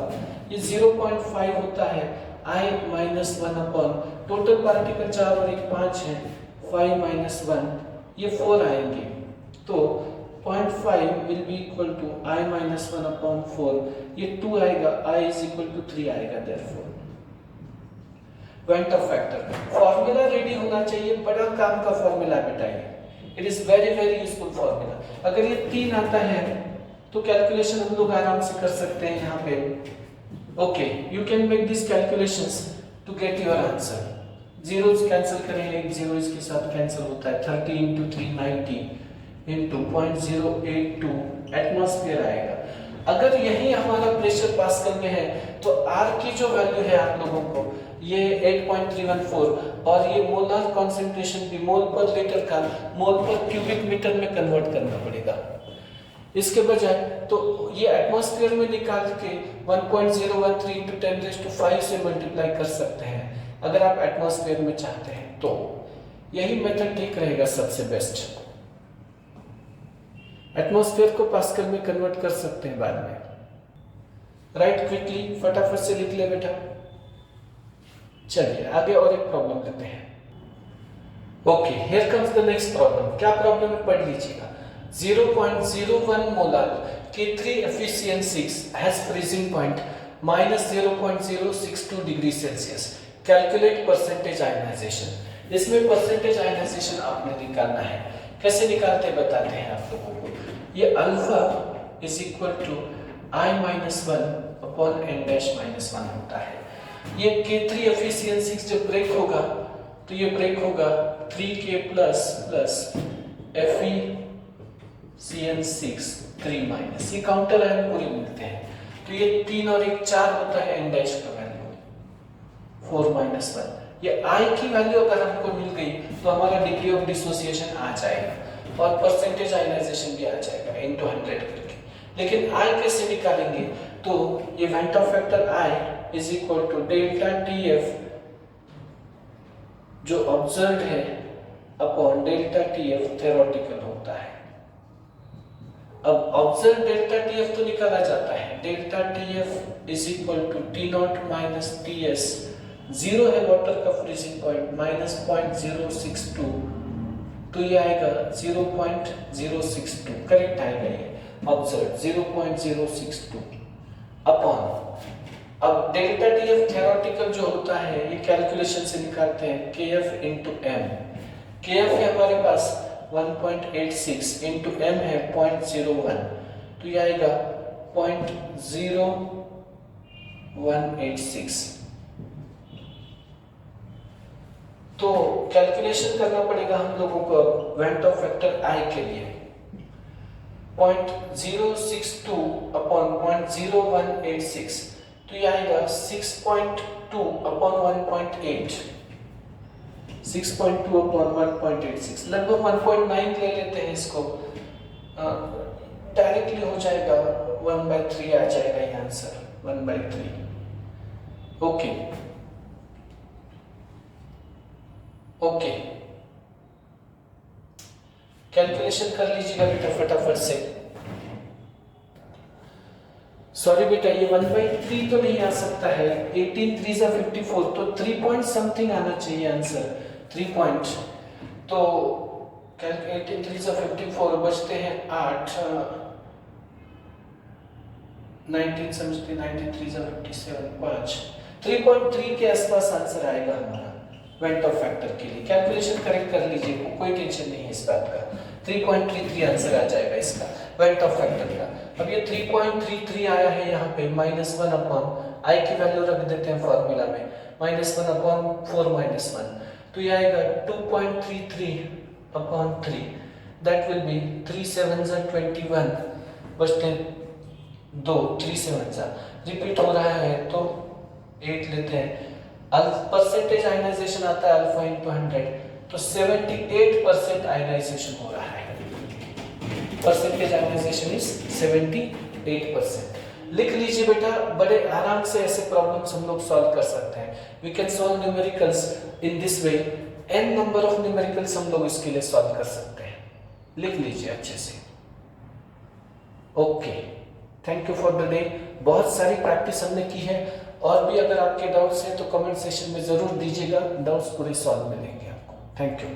S1: ये 0.5 होता है I-1 अपॉन टोटल पार्टिकल 4 और 1 5 है, 5-1 ये 4 आएंगे, तो 0.5 will be equal to I-1 upon 4, ये 2 आएगा, I इज इक्वल टू 3 आएगा। Therefore went Hoff factor formula ready होना चाहिए, बड़ा काम का फॉर्मूला बेटा ये, it is very very useful formula. अगर ये 3 आता है तो कैलकुलेशन हम लोग आराम से कर सकते हैं यहाँ पे। Okay, you can make this calculations to get your answer. Zeros cancel करेंगे, एक जीरो इसके साथ कैंसिल होता है, 30 into 390 into 0.082 एटमॉस्फेयर आएगा। अगर यही हमारा प्रेशर पास्कल में है तो R की जो वैल्यू है आप लोगों को ये 8.314 और ये मोलर कॉन्सेंट्रेशन भी मोल पर लीटर का मोल पर क्यूबिक मीटर में कन्वर्ट करना पड़ेगा। इसके बजाय तो ये एटमॉस्फेयर में निकाल के 1.013 into 10⁵ से मल्टीप्लाई कर सकते हैं अगर आप एटमॉस्फेयर में चाहते हैं तो। यही मेथड ठीक रहेगा सबसे बेस्ट। एटमॉस्फेयर को पास्कल में कन्वर्ट कर सकते हैं बाद में। राइट क्विकली फटाफट से लिख ले बेटा। चलिए आगे और एक प्रॉब्लम करते हैं। Okay, here comes the next problem. क्या प्रॉब्लम है पढ़ लीजिएगा। 0.01 molar K3 FeCN6 has freezing point -0.062 degree Celsius. Calculate percentage ionization. इसमें परसेंटेज आयनाइजेशन आपने निकालना है। कैसे निकालते हैं बताते हैं आप लोगों को। ये alpha is equal to I-1 upon n-1 होता है। ये K3 FeCN6 जब ब्रेक होगा तो ये ब्रेक होगा 3K प्लस FeCN6 3 माइनस, ये काउंटर आयन पूरे मिलते हैं तो ये 3 और 1 4 होता है, n' का वैल्यू 4-1। ये I की वैल्यू अगर हमको मिल गई तो हमारा डिग्री ऑफ डिसोसिएशन आ जाएगा और परसेंटेज आयनाइजेशन भी आ जाएगा into 100 करके। लेकिन I कैसे निकालेंगे, तो ये van't Hoff factor I is equal to delta TF जो ऑब्जर्व्ड है अपॉन डेल्टा TF थ्योरेटिकल होता है। अब ऑब्जर्व डेल्टा TF तो निकाला जाता है, delta TF is equal to T0 minus TS, zero है वाटर का फ्रीजिंग पॉइंट -0.062, तो ये आएगा 0.062 करेक्ट आएगा ये ऑब्जर्व 0.062 अपॉन। अब डेल्टा TF थ्योरेटिकल जो होता है ये कैलकुलेशन से निकालते हैं KF into M। KF है हमारे पास 1.86 into M है 0.01, तो ये आएगा 0.0186। तो कैलकुलेशन करना पड़ेगा हम लोगों को वेंट ऑफ फैक्टर I के लिए 0.062 अपॉन 0.0186, तो ये आएगा 6.2 अपॉन 1.8, 6.2 अपॉन 1.86, लगभग 1.9 ले लेते हैं इसको, डायरेक्टली हो जाएगा 1/3 आ जाएगा ये आंसर 1/3। ओके, ओके, कैलकुलेशन कर लीजिएगा बेटा फटाफट से। सॉरी बेटा, ये 1/3 तो नहीं आ सकता है, 18 3 जा 54, तो 3 पॉइंट समथिंग आना चाहिए आंसर, 3 पॉइंट। तो 18 3 जा 54, बचते हैं 8, 19 समझते, 19 3 जा 57, 5, 3.3 के आसपास आंसर आएगा हमारा वेंट ऑफ फैक्टर के लिए। कैलकुलेशन करेक्ट कर लीजिए, कोई टेंशन नहीं है इस बात का, 3.33 आंसर आ जाएगा इसका वेंट ऑफ फैक्टर का। अब ये 3.33 आया है यहाँ पे, -1 अपॉन आई की वैल्यू रख देते हैं फॉर्मूला में, -1 अपॉन 4 -1, तो ये आएगा 2.33 अपॉन 3, दैट विल बी 3 7 जा 21, बचते 2, 3 7 जा, रिपीट हो रहा है तो 8 लेते हैं। परसेंटेज आयनाइजेशन आता है अल्फा इंटू 100, तो 78% आयनाइजेशन हो रहा है, परसेंटेज आयनाइजेशन इज 78%। लिख लीजिए बेटा, बड़े आराम से ऐसे प्रॉब्लम्स हम लोग सॉल्व कर सकते हैं। We can solve numericals in this way, n number of numericals हम लोग इसके लिए सॉल्व कर सकते हैं, लिख लीजिए अच्छे से। Okay, thank you for the day. बहुत सारी प्रैक्टिस हमने की है, और भी अगर आपके डाउट्स हैं तो कमेंट सेक्शन में जरूर दीजिएगा, डाउट्स पूरे सॉल्व मिलेंगे आपको। Thank you.